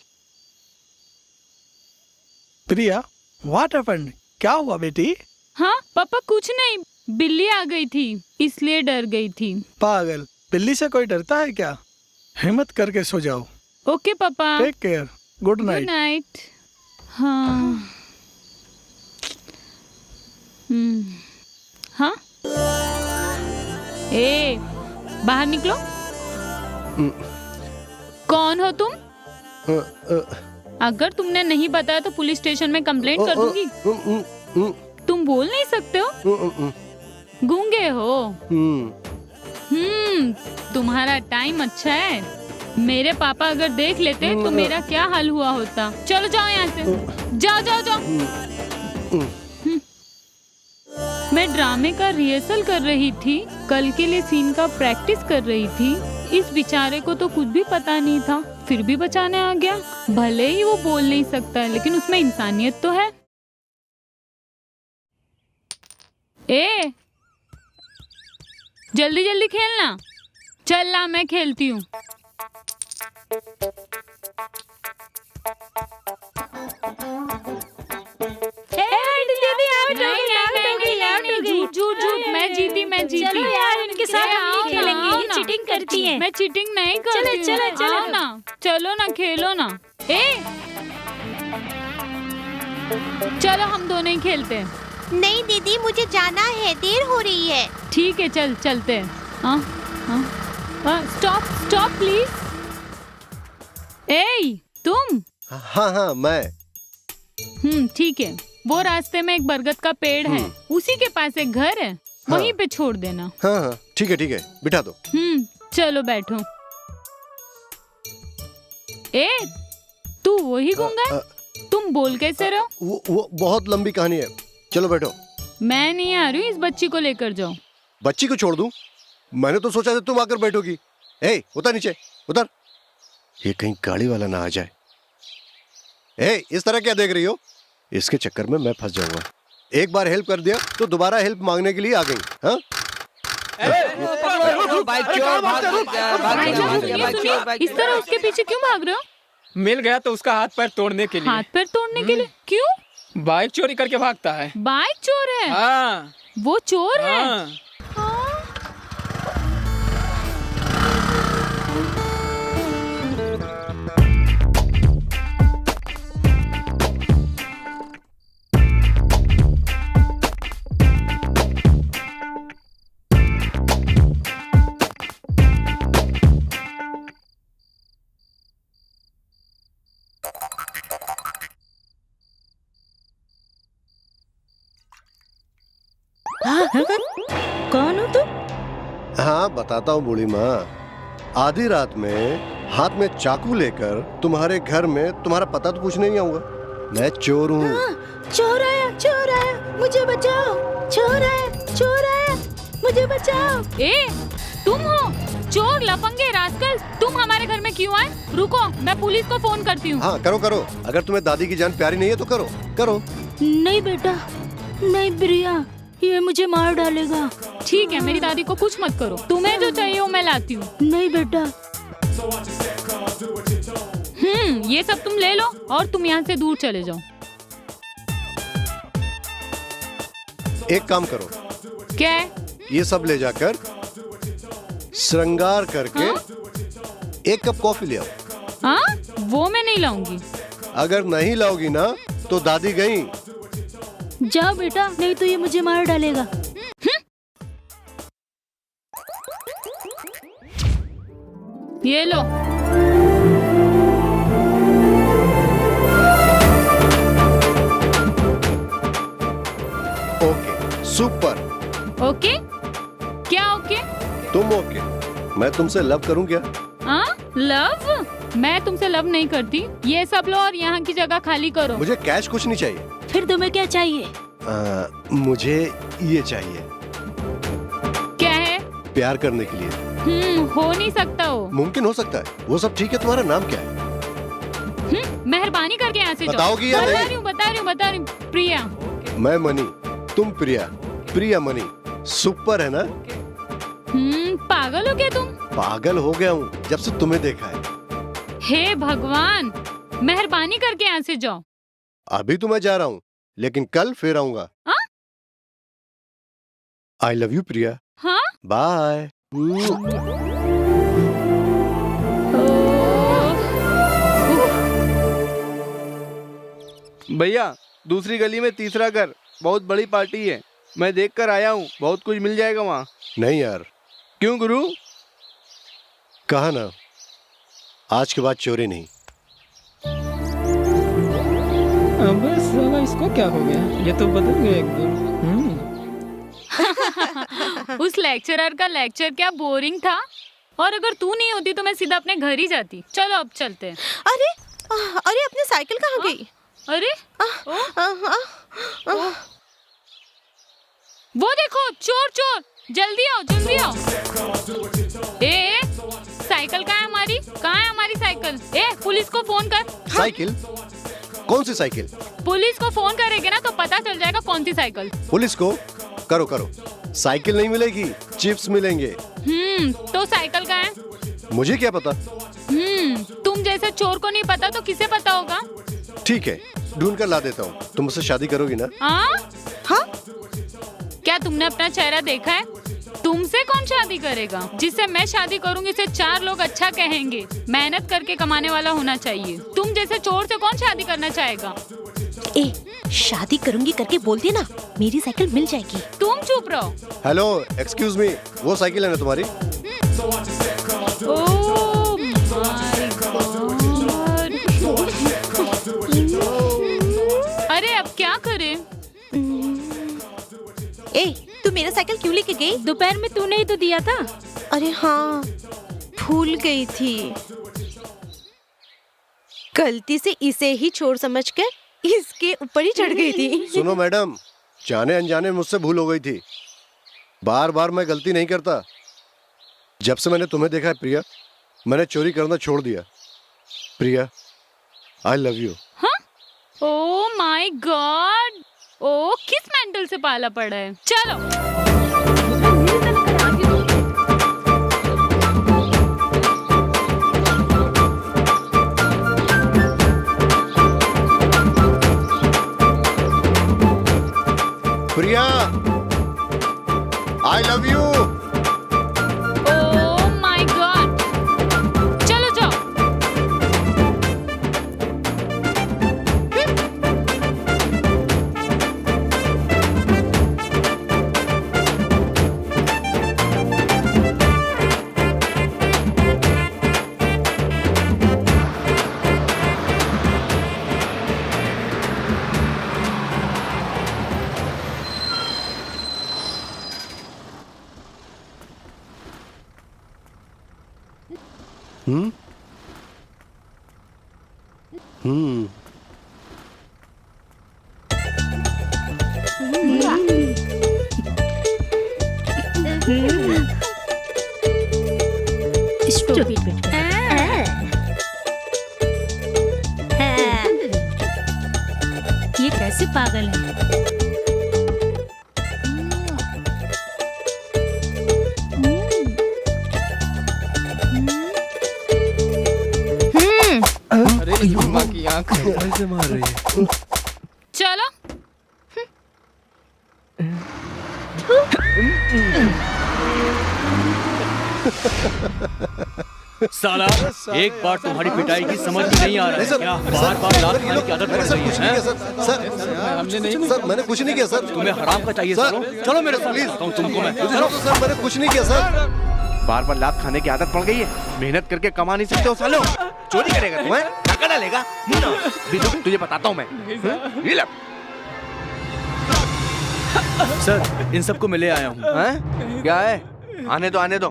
प्रिया, व्हाट हैपेंड? क्या हुआ बेटी? हाँ पापा, कुछ नहीं, बिल्ली आ गई थी इसलिए डर गई थी। पागल, बिल्ली से कोई डरता है क्या? हिम्मत करके सो जाओ। ओके पापा, take care, good good night. Night. हाँ हाँ, ए बाहर निकलो। कौन हो तुम? अगर तुमने नहीं बताया तो पुलिस स्टेशन में कंप्लेंट कर दूंगी। तुम बोल नहीं सकते हो, गूंगे हो। तुम्हारा टाइम अच्छा है। मेरे पापा अगर देख लेते तो मेरा क्या हाल हुआ होता। चलो जाओ यहाँ से, जाओ जाओ जाओ। मैं ड्रामे का रिहर्सल कर रही थी, कल के लिए सीन का प्रैक्टिस कर रही थी। इस बेचारे को तो कुछ भी पता नहीं था, फिर भी बचाने आ गया। भले ही वो बोल नहीं सकता है, लेकिन उसमें इंसानियत तो है। ए, जल्दी जल्दी खेलना। चल ला, मैं खेलती हूँ। मैं जीती। चलो यार, इनके साथ हम नहीं खेलेंगे, ये चीटिंग करती हैं। मैं चीटिंग नहीं करती। चलो ना, चलो ना, खेलो ना। चलो हम दोनों ही खेलते हैं। नहीं दीदी, मुझे जाना है, देर हो रही है। ठीक है, चल चलते हैं। Stop please. ए तुम? हाँ हाँ, मैं। ठीक है, वो रास्ते में एक बरगद का पेड़ है, उसी के पास एक घर है, वहीं पे छोड़ देना। हाँ हाँ, ठीक है बिठा दो। चलो बैठो। ए, तू वही गूंगा है? तुम बोल कैसे रहो? वो बहुत लंबी कहानी है, चलो बैठो। मैं नहीं आ रही हूँ, इस बच्ची को लेकर जाओ। बच्ची को छोड़ दूं? मैंने तो सोचा था तुम आकर बैठोगी। ए, उतर नीचे, उतर। ये कहीं गाड़ी वाला ना आ जाए। ए, इस तरह क्या देख रही हो? इसके चक्कर में मैं फंस जाऊंगा। एक बार हेल्प कर दिया तो दोबारा हेल्प मांगने के लिए आ गई। हाँ? इस तरह उसके पीछे क्यों भाग रहे हो? मिल गया तो उसका हाथ पैर तोड़ने के लिए। हाथ पैर तोड़ने के लिए? क्यों? बाइक चोरी करके भागता है। बाइक चोर है? हाँ। वो चोर है? कौन हो तुम? हाँ बताता हूँ बूढ़ी माँ। आधी रात में हाथ में चाकू लेकर तुम्हारे घर में तुम्हारा पता तो पूछने नहीं आऊंगा। मैं चोर हूँ। चोर आया, मुझे बचाओ। चोर आया, मुझे बचाओ। ए, तुम हो चोर, लफंगे, रास्कल। तुम हमारे घर में क्यों आए? रुको, मैं पुलिस को फोन करती हूँ। हाँ करो करो, अगर तुम्हें दादी की जान प्यारी नहीं है तो करो करो। नहीं बेटा, नहीं प्रिया, ये मुझे मार डालेगा। ठीक है, मेरी दादी को कुछ मत करो। तुम्हें जो चाहिए वो मैं लाती हूँ। नहीं बेटा। ये सब तुम ले लो और तुम यहाँ से दूर चले जाओ। एक काम करो, क्या है? ये सब ले जाकर श्रृंगार करके एक कप कॉफी ले आओ। हाँ, वो मैं नहीं लाऊंगी। अगर नहीं लाओगी ना तो दादी गई। जाओ बेटा, नहीं तो ये मुझे मार डालेगा। ये लो। Okay, super. ओके? क्या ओके? तुम ओके, मैं तुमसे लव करूं क्या? हाँ, लव? मैं तुमसे लव नहीं करती। ये सब लो और यहाँ की जगह खाली करो। मुझे कैश कुछ नहीं चाहिए। फिर तुम्हें क्या चाहिए? मुझे ये चाहिए। क्या है? प्यार करने के लिए। हो नहीं सकता हो। मुमकिन हो सकता है, वो सब ठीक है। तुम्हारा नाम क्या है? मेहरबानी करके यहाँ से जाओ। बताओगी या नहीं? बता रही हूँ। प्रिया। मैं मनी, तुम प्रिया। प्रिया मनी, सुपर है ना? पागल हो गया तुम? पागल हो गया हूँ जब से तुम्हें देखा है। हे भगवान, मेहरबानी करके यहाँ से जाओ। अभी तो मैं जा रहा हूँ, लेकिन कल फिर आऊंगा। आई लव यू प्रिया। हाँ? बाय। भैया, दूसरी गली में तीसरा घर, बहुत बड़ी पार्टी है। मैं देख कर आया हूँ, बहुत कुछ मिल जाएगा वहाँ। नहीं यार। क्यों गुरु? कहा ना, आज के बाद चोरी नहीं। अबे साला, इसको क्या हो गया? ये तो बदल गया एकदम। उस लेक्चरर का लेक्चर क्या बोरिंग था। और अगर तू नहीं होती तो मैं सीधा अपने घर ही जाती। चलो अब चलते हैं। अरे अरे, अपनी साइकिल कहाँ गई? अरे वो देखो, चोर चोर, जल्दी आओ जल्दी आओ। ए साइकिल कहाँ है हमारी? कहाँ है हमारी साइकिल? ए पुलिस को फोन कर। साइकिल? कौन सी साइकिल? पुलिस को फोन करेंगे ना तो पता चल जाएगा कौन सी साइकिल। पुलिस को? करो करो। साइकिल नहीं मिलेगी, चिप्स मिलेंगे। तो साइकिल कहाँ है? मुझे क्या पता? तुम जैसे चोर को नहीं पता तो किसे पता होगा? ठीक है, ढूंढ कर ला देता हूँ। तुम मुझसे शादी करोगी ना? हाँ? क्या तुमने अपना चेहरा देखा है? तुमसे कौन शादी करेगा? जिससे मैं शादी करूंगी उसे 4 लोग अच्छा कहेंगे। मेहनत करके कमाने वाला होना चाहिए। तुम जैसे चोर से कौन शादी करना चाहेगा? ए, शादी करूंगी करके बोल देना, मेरी साइकिल मिल जाएगी। तुम चुप रहो। हेलो, एक्सक्यूज मी, वो साइकिल है ना तुम्हारी? ओह माय गॉड। अरे अब क्या करें? ए, तू मेरा साइकिल क्यों लेके गई? दोपहर में तूने ही तो दिया था। अरे हाँ, भूल गई थी। गलती से इसे ही चोर समझकर इसके ऊपर ही चढ़ गई थी। सुनो मैडम, जाने अनजाने मुझसे भूल हो गई थी। बार बार मैं गलती नहीं करता। जब से मैंने तुम्हें देखा है प्रिया, मैंने चोरी करना छोड़ दिया। प्रिया, आई लव यू। हाँ? ओह माय गॉड। ओ किस मेंटल से पाला पड़ा है। चलो Priya, I love you. Oh my God. चलो जाओ। आँख ऐसे मार रही है। चलो साला एक बार तुम्हारी पिटाई की समझ में नहीं आ रहा है क्या? बार-बार लात खाने की आदत पड़ गई है। हमने नहीं सर मैंने कुछ नहीं किया सर। तुम्हें हराम का चाहिए सालो। चलो मेरे साथ चलता हूं तुमको मैं। चलो सर मैंने कुछ नहीं किया सर। बार बार लात खाने की आदत पड़ गई है। मेहनत करके कमा नहीं सकते हो सालो। चोरी करेगा तुम्हें? धक्का डालेगा? तुझे बताता हूँ मैं। ये ले। सर इन सबको मैं ले आया हूँ। क्या है? आने दो आने दो।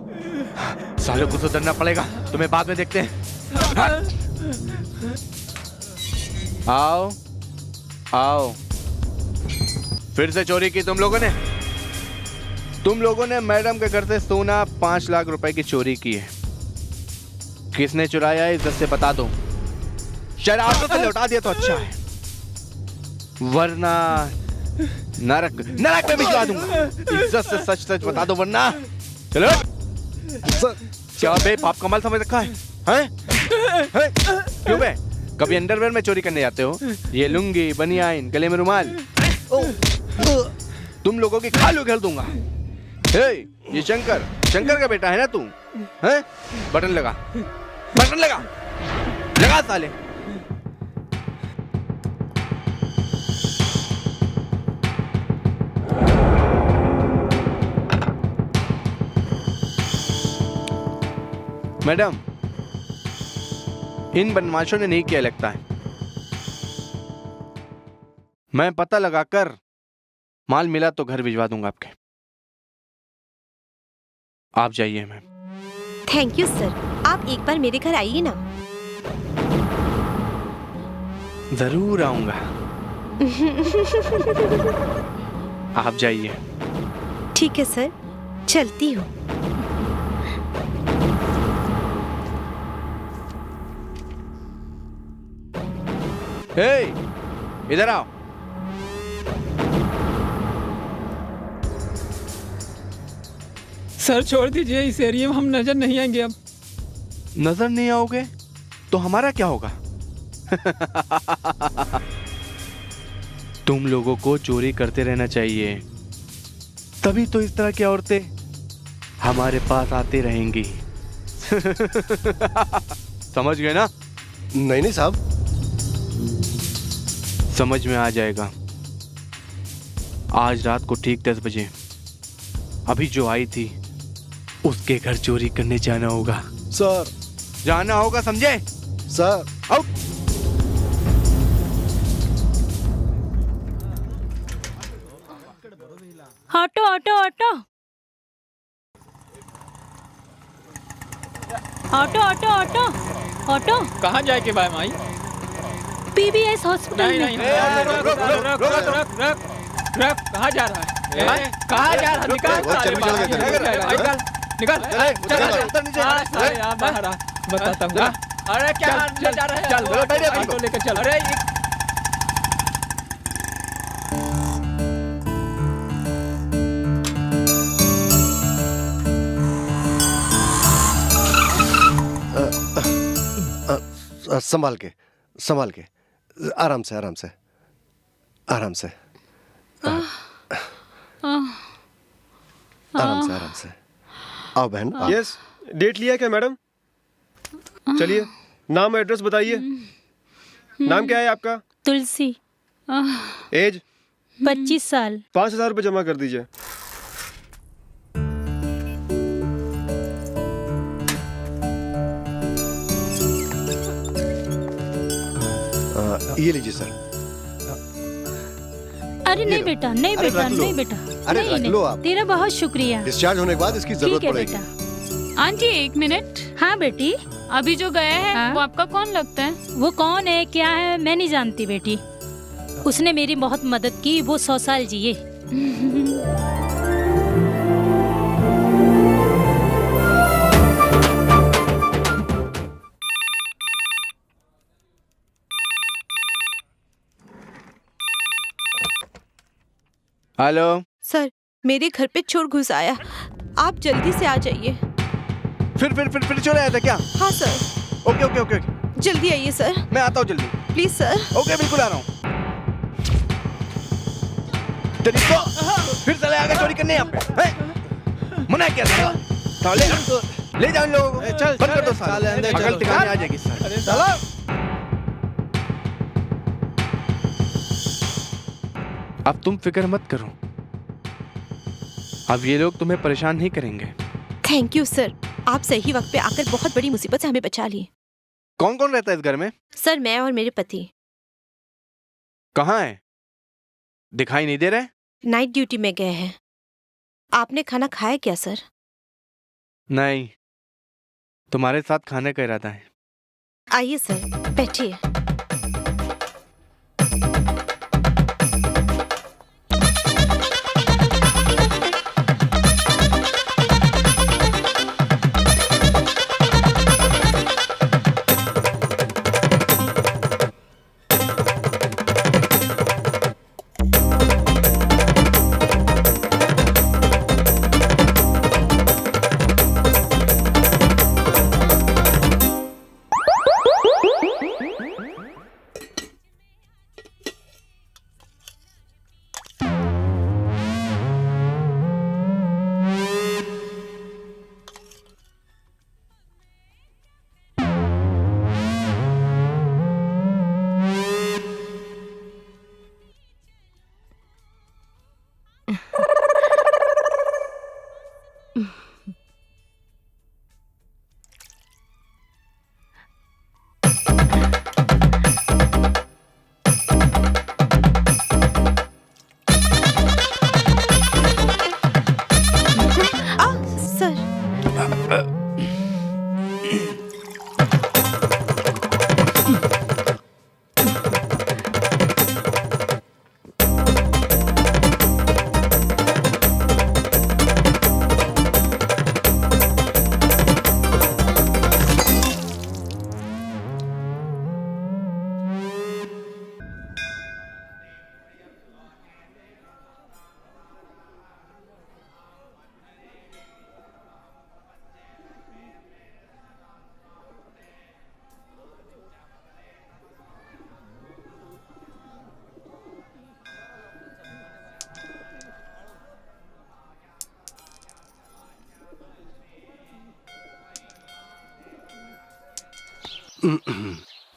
सालों को सुधरना पड़ेगा। तुम्हें बाद में देखते हैं। आओ आओ। फिर से चोरी की तुम लोगों ने? तुम लोगों ने मैडम के घर से सोना 5 लाख रुपए की चोरी की है। किसने चुराया है इज्जत से बता दो। शराब से लौटा दिया तो अच्छा है, वरना नरक नरक में भिजवा दूंगा। इज्जत से सच सच बता दो वरना। चलो क्या बे पाप कमाल समझ रखा है? हैं? क्यों बे? कभी अंडरवेयर में चोरी करने जाते हो? ये लुंगी बनियान गले में रुमाल तुम लोगों की खाल उघेड़ दूंगा। ये शंकर का बेटा है ना तू? हैं? बटन लगा लगा साले। मैडम इन बदमाशों ने नहीं किया लगता है। मैं पता लगाकर माल मिला तो घर भिजवा दूंगा आपके। आप जाइए मैम। Thank you sir. आप एक बार मेरे घर आइए ना। जरूर आऊंगा। आप जाइए। ठीक है सर, चलती हूँ। इधर आओ। सर छोड़ दीजिए, इस एरिया में हम नजर नहीं आएंगे अब। नजर नहीं आओगे तो हमारा क्या होगा? तुम लोगों को चोरी करते रहना चाहिए, तभी तो इस तरह की औरतें हमारे पास आती रहेंगी। समझ गए ना? नहीं साहब। समझ में आ जाएगा। आज रात को ठीक 10 बजे अभी जो आई थी उसके घर चोरी करने जाना होगा। सर जाना होगा, समझे? Sir out. Auto auto auto auto auto auto auto. कहाँ जाए के बाय माई? पीबीएस हॉस्पिटल नहीं में। रख। कहाँ जा रहा है? कहाँ जा रहा है? निकाल। बताता हूँ। अरे क्या ले जा रहे हैं? चल ऑटो लेकर चल। अरे संभाल के आराम से आराम से आओ बहन। यस, डेट लिया क्या मैडम? चलिए नाम एड्रेस बताइए। नाम क्या है आपका? तुलसी। एज? 25 साल। 5,000 रुपये जमा कर दीजिए। ये लीजिए सर। अरे नहीं बेटा, नहीं बेटा, नहीं बेटा। अरे नहीं, रख लो आप। तेरा बहुत शुक्रिया। डिस्चार्ज होने के बाद इसकी जरूरत ठीक है पड़ेगी। बेटा। Aunty 1 minute. हाँ बेटी। अभी जो गया है हाँ? वो आपका कौन लगता है? वो कौन है क्या है मैं नहीं जानती बेटी। उसने मेरी बहुत मदद की, वो 100 साल जिए। हेलो सर, मेरे घर पे चोर घुस आया, आप जल्दी से आ जाइए। फिर चले आया था क्या? हाँ सर। ओके जल्दी आइए सर। मैं आता हूँ जल्दी। Please sir. ओके बिल्कुल आ रहा हूँ। तेरी को फिर साले आगे चोरी करने यहाँ पे हैं? मना क्या था? साले ले जाओ इन लोगों को। चल बंद कर दो साले। अकल टिकाने आ जाएगी साले। चलो। अब तुम फिक्र मत करो, अब ये लोग तुम्हें परेशान नहीं करेंगे। थैंक यू सर, आप सही वक्त पे आकर बहुत बड़ी मुसीबत से हमें बचा लिए। कौन कौन रहता है इस घर में? सर मैं और मेरे पति। कहाँ है? दिखाई नहीं दे रहे? नाइट ड्यूटी में गए हैं। आपने खाना खाया क्या सर? नहीं, तुम्हारे साथ खाने का इरादा है। आइए सर, बैठिए।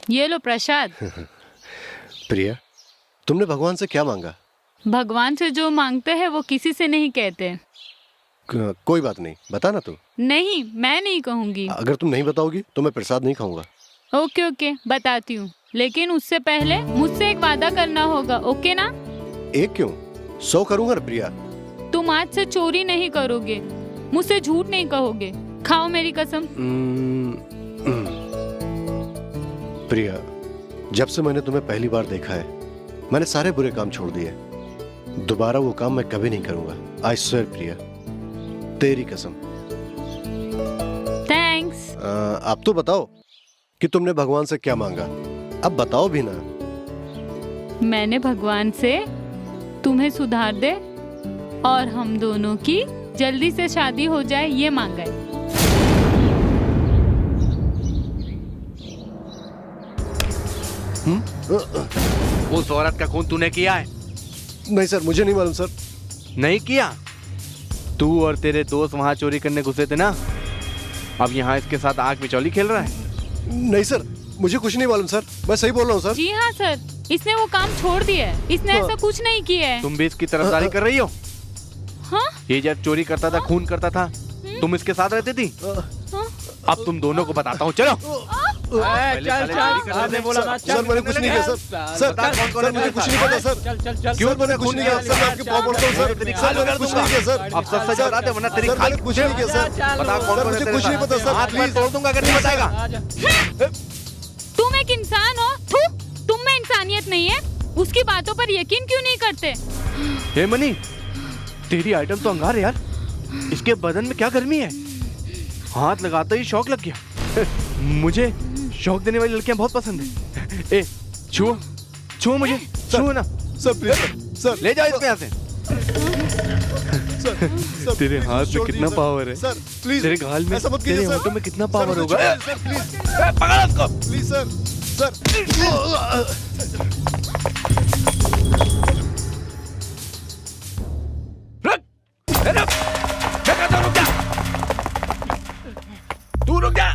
ये लो प्रसाद। प्रिया, तुमने भगवान से क्या मांगा? भगवान से जो मांगते हैं वो किसी से नहीं कहते। कोई बात नहीं, बता ना तू। नहीं, मैं नहीं कहूँगी। अगर तुम नहीं बताओगी तो मैं प्रसाद नहीं खाऊंगा। ओके ओके, बताती हूँ, लेकिन उससे पहले मुझसे एक वादा करना होगा, ओके ना? एक क्यों, 100 करूंगा ना प्रिया। तुम आज से चोरी नहीं करोगे, मुझसे झूठ नहीं कहोगे, खाओ मेरी कसम। प्रिया, जब से मैंने तुम्हें पहली बार देखा है मैंने सारे बुरे काम छोड़ दिए। दोबारा वो काम मैं कभी नहीं करूंगा। आई स्वेयर प्रिया, तेरी कसम। थैंक्स। अब तो बताओ कि तुमने भगवान से क्या मांगा। अब बताओ भी ना। मैंने भगवान से तुम्हें सुधार दे और हम दोनों की जल्दी से शादी हो जाए ये मांगा है। उस औरत का खून तूने किया है? नहीं सर, मुझे नहीं मालूम सर। नहीं किया? तू और तेरे दोस्त वहां चोरी करने घुसे थे ना, अब यहाँ इसके साथ आग बिचौली खेल रहा है? नहीं सर, मुझे कुछ नहीं मालूम सर, मैं सही बोल रहा हूँ सर। जी हाँ सर, इसने वो काम छोड़ दिया है, इसने ऐसा कुछ नहीं किया है। तुम भी इसकी तरफदारी कर रही हो? हाँ? ये जब चोरी करता था, खून करता था, तुम इसके साथ रहती थी? अब तुम दोनों को बताता हूँ, चलो। चल बोला ना, सर मैंने कुछ नहीं किया सर। सर मुझे कुछ नहीं पता सर। क्यों मैंने कुछ नहीं किया सर? मैं आपके पाँव पड़ता हूँ सर। सर मैंने कुछ नहीं किया सर। अब सच सच बता दे वरना तेरी खाल कुछ नहीं किया सर। बता कौन कौन मुझे कुछ नहीं पता सर। हाथ तोड़ दूंगा अगर नहीं बताएगा। तुम एक इंसान हो, तुम में इंसानियत नहीं है, उसकी बातों पर यकीन क्यों नहीं करते? हे मनी, तेरी आइटम तो अंगार है यार, इसके बदन में क्या गर्मी है? हाथ लगाते ही शौक लग गया। मुझे शौक देने वाली लड़कियां बहुत पसंद है। ए, छुओ मुझे, छुओ ना। सर प्लीज सर, ले जाओ इसको यहाँ से। सर, तेरे प्लीज, हाथ में छोड़ कितना दीजिए, पावर है? सर प्लीज, तेरे गाल में, ऐसा मत कीजिए, तेरे सर। होठों में कितना सर, पावर मुझे होगा? छोड़ दीजिए, सर प्लीज, पकड़ उसको। प्लीज सर, तू रुक जा,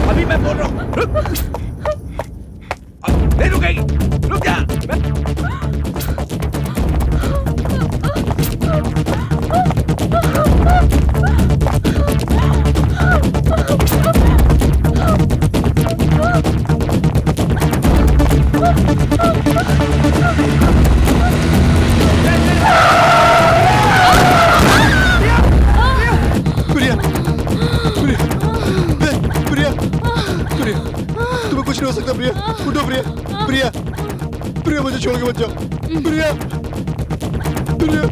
अभी मैं बोल रहा हूँ, रुक। नहीं रुकेगी, रुक जा। प्रिया, प्रिया, प्रिया, प्रिया, तुम्हें कुछ नहीं हो सकता प्रिया, उठो प्रिया, प्रिया, प्रिया मुझे छोड़ के मत जाओ, प्रिया, प्रिया।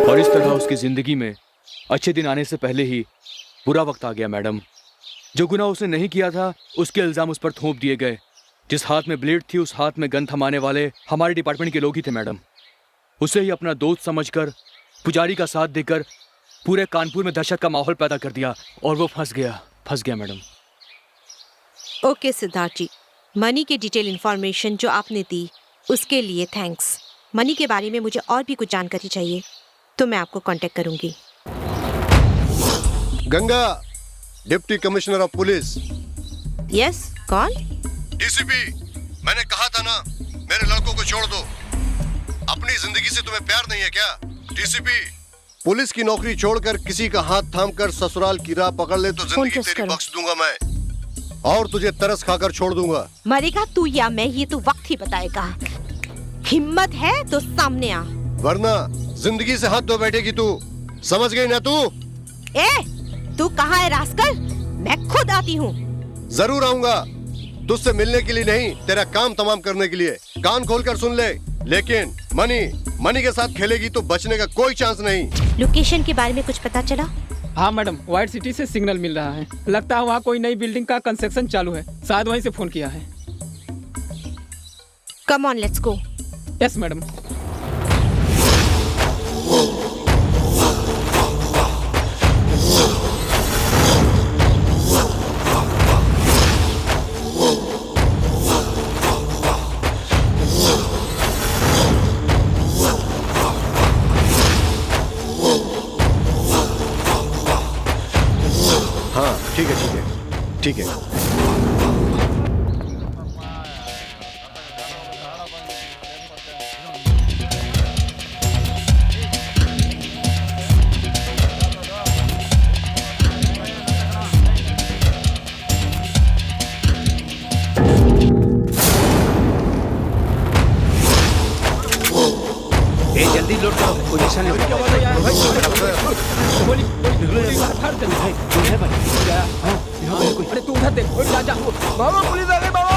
और इस तरह उसकी जिंदगी में अच्छे दिन आने से पहले ही बुरा वक्त आ गया मैडम। जो गुनाह उसने नहीं किया था उसके इल्जाम उस पर थोप दिए गए। जिस हाथ में ब्लेड थी उस हाथ में गन थमाने वाले हमारे डिपार्टमेंट के लोग ही थे मैडम। उसे ही अपना दोस्त समझकर पुजारी का साथ देकर पूरे कानपुर में दहशत का माहौल पैदा कर दिया और वो फंस गया मैडम। ओके सिद्धार्थ जी, मनी की डिटेल इंफॉर्मेशन जो आपने दी उसके लिए थैंक्स। मनी के बारे में मुझे और भी कुछ जानकारी चाहिए तो मैं आपको कांटेक्ट करूंगी। Ganga, deputy commissioner of police. Yes, कौन? डीसीपी, मैंने कहा था ना मेरे लड़कों को छोड़ दो। अपनी जिंदगी से तुम्हें प्यार नहीं है क्या? डीसीपी, पुलिस की नौकरी छोड़कर किसी का हाथ थामकर ससुराल की राह पकड़ ले तो जिंदगी तेरी बख्श दूंगा मैं, और तुझे तरस खाकर छोड़ दूंगा। मरेगा तू या मैं ये तो वक्त ही बताएगा। हिम्मत है तो सामने आ, वरना जिंदगी से हाथ धो बैठेगी तू। समझ गई ना तू? तू कहाँ है रास्कल? मैं खुद आती हूँ। जरूर आऊंगा, तुझसे मिलने के लिए नहीं, तेरा काम तमाम करने के लिए। कान खोलकर सुन ले, लेकिन मनी के साथ खेलेगी तो बचने का कोई चांस नहीं। लोकेशन के बारे में कुछ पता चला? हाँ मैडम, व्हाइट सिटी से सिग्नल मिल रहा है। लगता है वहाँ कोई नई बिल्डिंग का कंस्ट्रक्शन चालू है, शायद वहीं से फोन किया है। Come on, let's go. Yes madam. हाँ ठीक है, ठीक है। जल्दी लोड करो, पोजीशन लो। अरे तू उधर देख, जा। बाबा पुलिस आ गई बाबा।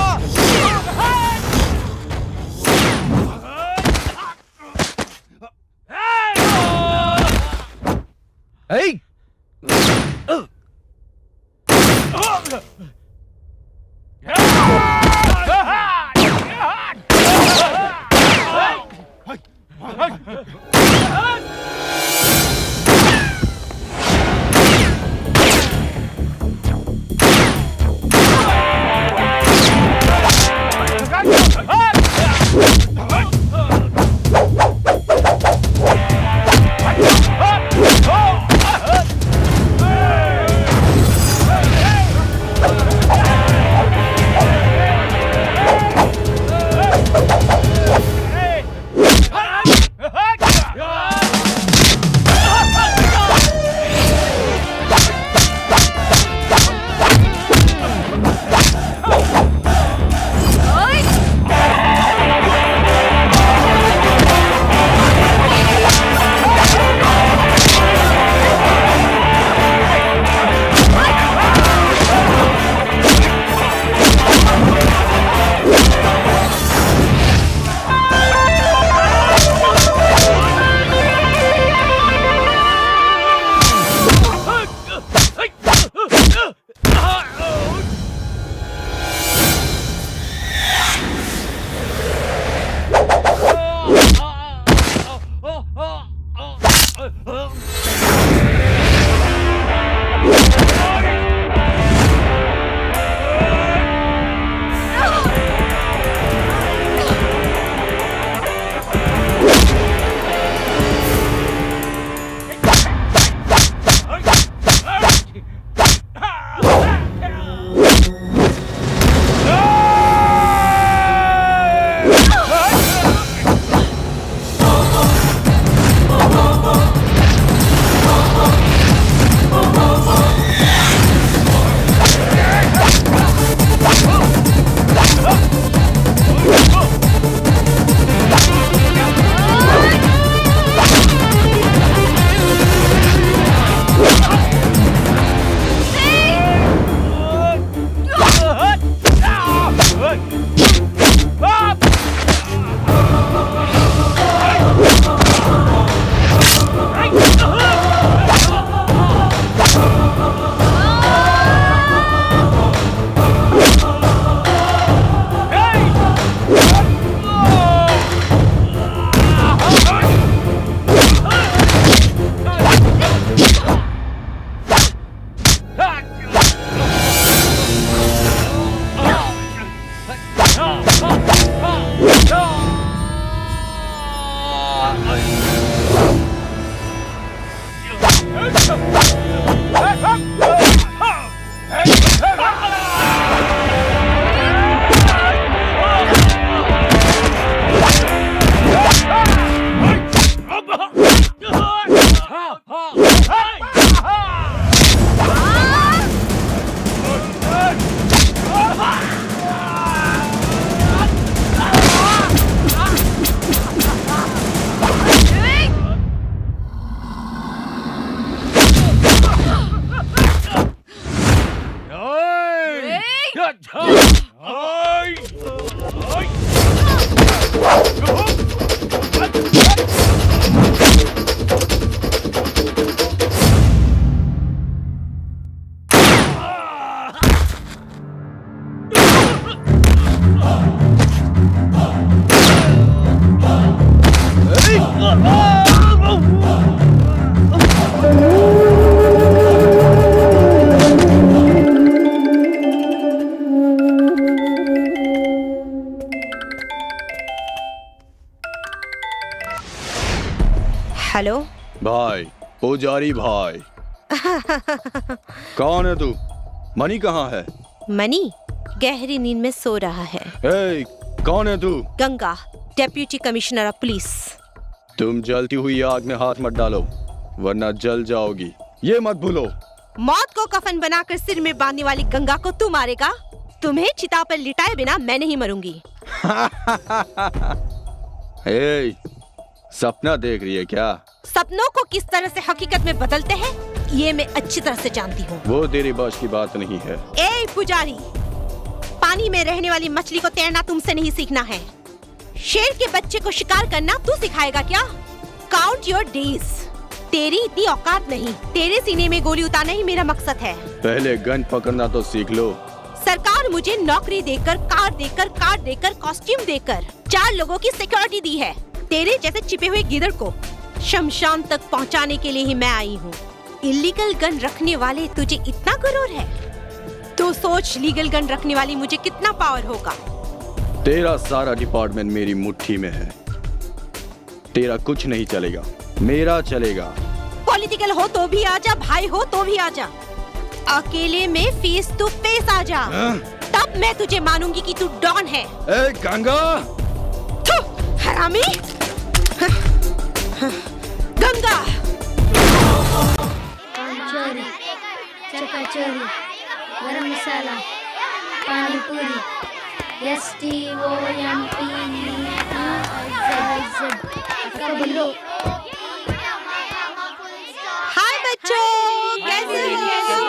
हेलो भाई, पुजारी भाई। कौन है तू? मनी कहाँ है? मनी गहरी नींद में सो रहा है। ए, कौन है तू? Ganga, deputy commissioner of police. तुम जलती हुई आग में हाथ मत डालो, वरना जल जाओगी, ये मत भूलो। मौत को कफन बनाकर सिर में बांधने वाली गंगा को तू मारेगा? तुम्हें चिता पर लिटाए बिना मैं नहीं मरूंगी। ए, सपना देख रही है क्या? सपनों को किस तरह से हकीकत में बदलते हैं ये मैं अच्छी तरह से जानती हूँ। वो तेरी बस की बात नहीं है। ए पुजारी, पानी में रहने वाली मछली को तैरना तुमसे नहीं सीखना है। शेर के बच्चे को शिकार करना तू सिखाएगा क्या? Count your days. तेरी इतनी औकात नहीं। तेरे सीने में गोली उतारना ही मेरा मकसद है। पहले गन पकड़ना तो सीख लो। सरकार मुझे नौकरी देकर, कार देकर, कॉस्ट्यूम देकर 4 लोगों की सिक्योरिटी दी है। तेरे जैसे छिपे हुए गिदड़ को शमशान तक पहुंचाने के लिए ही मैं आई हूँ। इलीगल गन रखने वाले तुझे इतना गुरूर है तो सोच लीगल गन रखने वाली मुझे कितना पावर होगा। तेरा सारा डिपार्टमेंट मेरी मुट्ठी में है। तेरा कुछ नहीं चलेगा, मेरा चलेगा। पॉलिटिकल हो तो भी आजा, भाई हो तो भी आजा, अकेले में फेस टू फेस आजा। तब मैं तुझे मानूंगी कि तू डॉन है। ए गंगा, हरामी। गंगा, चोरी, चकाचोरी, गरम मसाला, पानी पूरी, STOMP, कबलो। हाय बच्चों, कैसे हो?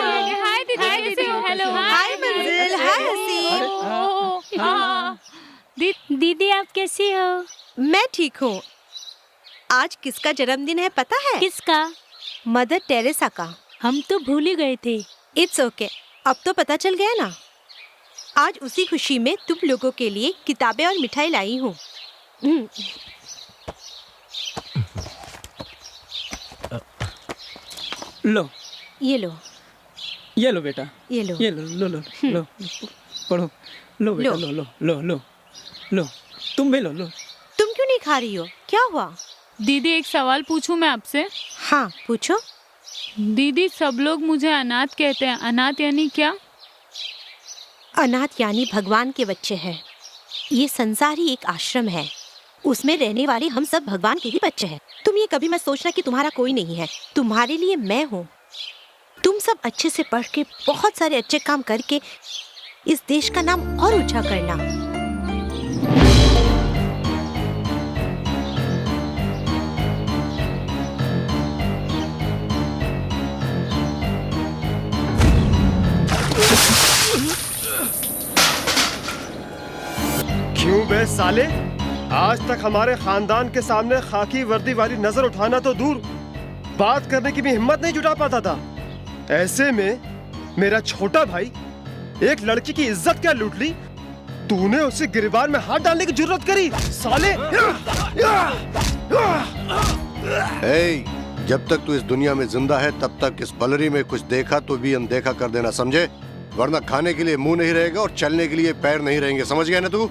हाय दीदी, कैसे हो? हेलो, हाय मंजिल, हाय हसीन। दीदी आप कैसी हो? मैं ठीक हूँ। आज किसका जन्मदिन है पता है? किसका? मदर टेरेसा का। हम तो भूल ही गए थे। इट्स ओके, अब तो पता चल गया ना। आज उसी खुशी में तुम लोगों के लिए किताबें और मिठाई लाई हूँ। लो, ये लो, ये लो बेटा, ये लो, ये लो लो लो लो, पढ़ो। लो बेटा, लो लो लो लो लो, तुम भी लो लो। तुम क्यों नहीं खा रही हो? क्या हुआ? दीदी एक सवाल पूछूं मैं आपसे? हाँ पूछो। दीदी सब लोग मुझे अनाथ कहते हैं, अनाथ यानी क्या? अनाथ यानी भगवान के बच्चे हैं। ये संसार ही एक आश्रम है, उसमें रहने वाले हम सब भगवान के ही बच्चे हैं। तुम ये कभी मत सोचना कि तुम्हारा कोई नहीं है, तुम्हारे लिए मैं हूँ। तुम सब अच्छे से पढ़ के बहुत सारे अच्छे काम करके इस देश का नाम और ऊंचा करना। क्यों बे साले, आज तक हमारे खानदान के सामने खाकी वर्दी वाली नजर उठाना तो दूर, बात करने की भी हिम्मत नहीं जुटा पाता था। ऐसे में मेरा छोटा भाई एक लड़की की इज्जत क्या लूट ली, तूने उसे गिरबान में हाथ डालने की जरूरत करी साले। जब तक तू इस दुनिया में जिंदा है तब तक इस बलरी में कुछ देखा तो भी अनदेखा कर देना, समझे? वरना खाने के लिए मुंह नहीं रहेगा और चलने के लिए पैर नहीं रहेंगे, समझ गया ना तू?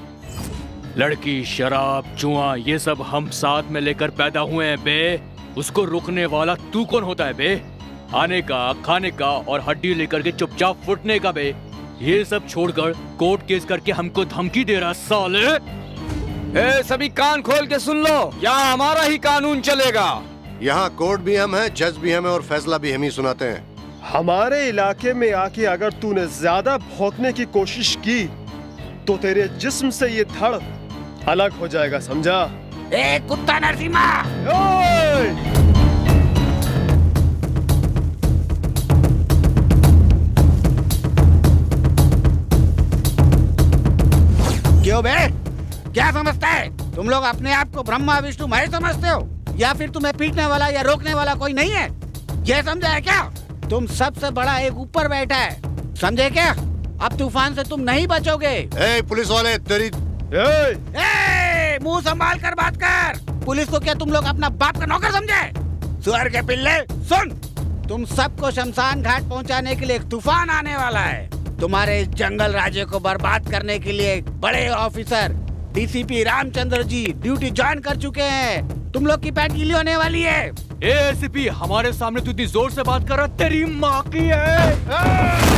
लड़की, शराब, जुआ, ये सब हम साथ में लेकर पैदा हुए हैं बे। उसको रोकने वाला तू कौन होता है बे? आने का, खाने का और हड्डी लेकर के चुपचाप फुटने का बे। ये सब छोड़कर कोर्ट केस करके हमको धमकी दे रहा साले। ए, सभी कान खोल के सुन लो, यहाँ हमारा ही कानून चलेगा। यहाँ कोर्ट भी हम हैं, जज भी हम हैं और फैसला भी हम ही सुनाते हैं। हमारे इलाके में आके अगर तूने ज्यादा भौंकने की कोशिश की तो तेरे जिस्म से ये धड़ अलग हो जाएगा, समझा? ए कुत्ता नरसिम्हा! क्यों बे? क्या समझता है? तुम लोग अपने आप को ब्रह्मा विष्णु महेश समझते हो, या फिर तुम्हें पीटने वाला या रोकने वाला कोई नहीं है? ये समझा है क्या? तुम सबसे बड़ा एक ऊपर बैठा है, समझे क्या? अब तूफान से तुम नहीं बचोगे। ए पुलिस वाले, तेरी मुंह संभाल कर बात कर। पुलिस को क्या तुम लोग अपना बाप का नौकर समझे? सुअर के पिल्ले, सुन, तुम सबको शमशान घाट पहुंचाने के लिए एक तूफान आने वाला है। तुम्हारे इस जंगल राज्य को बर्बाद करने के लिए बड़े officer DCP Ramchandra ji duty join कर चुके हैं। तुम लोग की पैंट गीली होने वाली है। एसीपी, हमारे सामने तू इतनी जोर से बात कर रहा, तेरी माँ की है।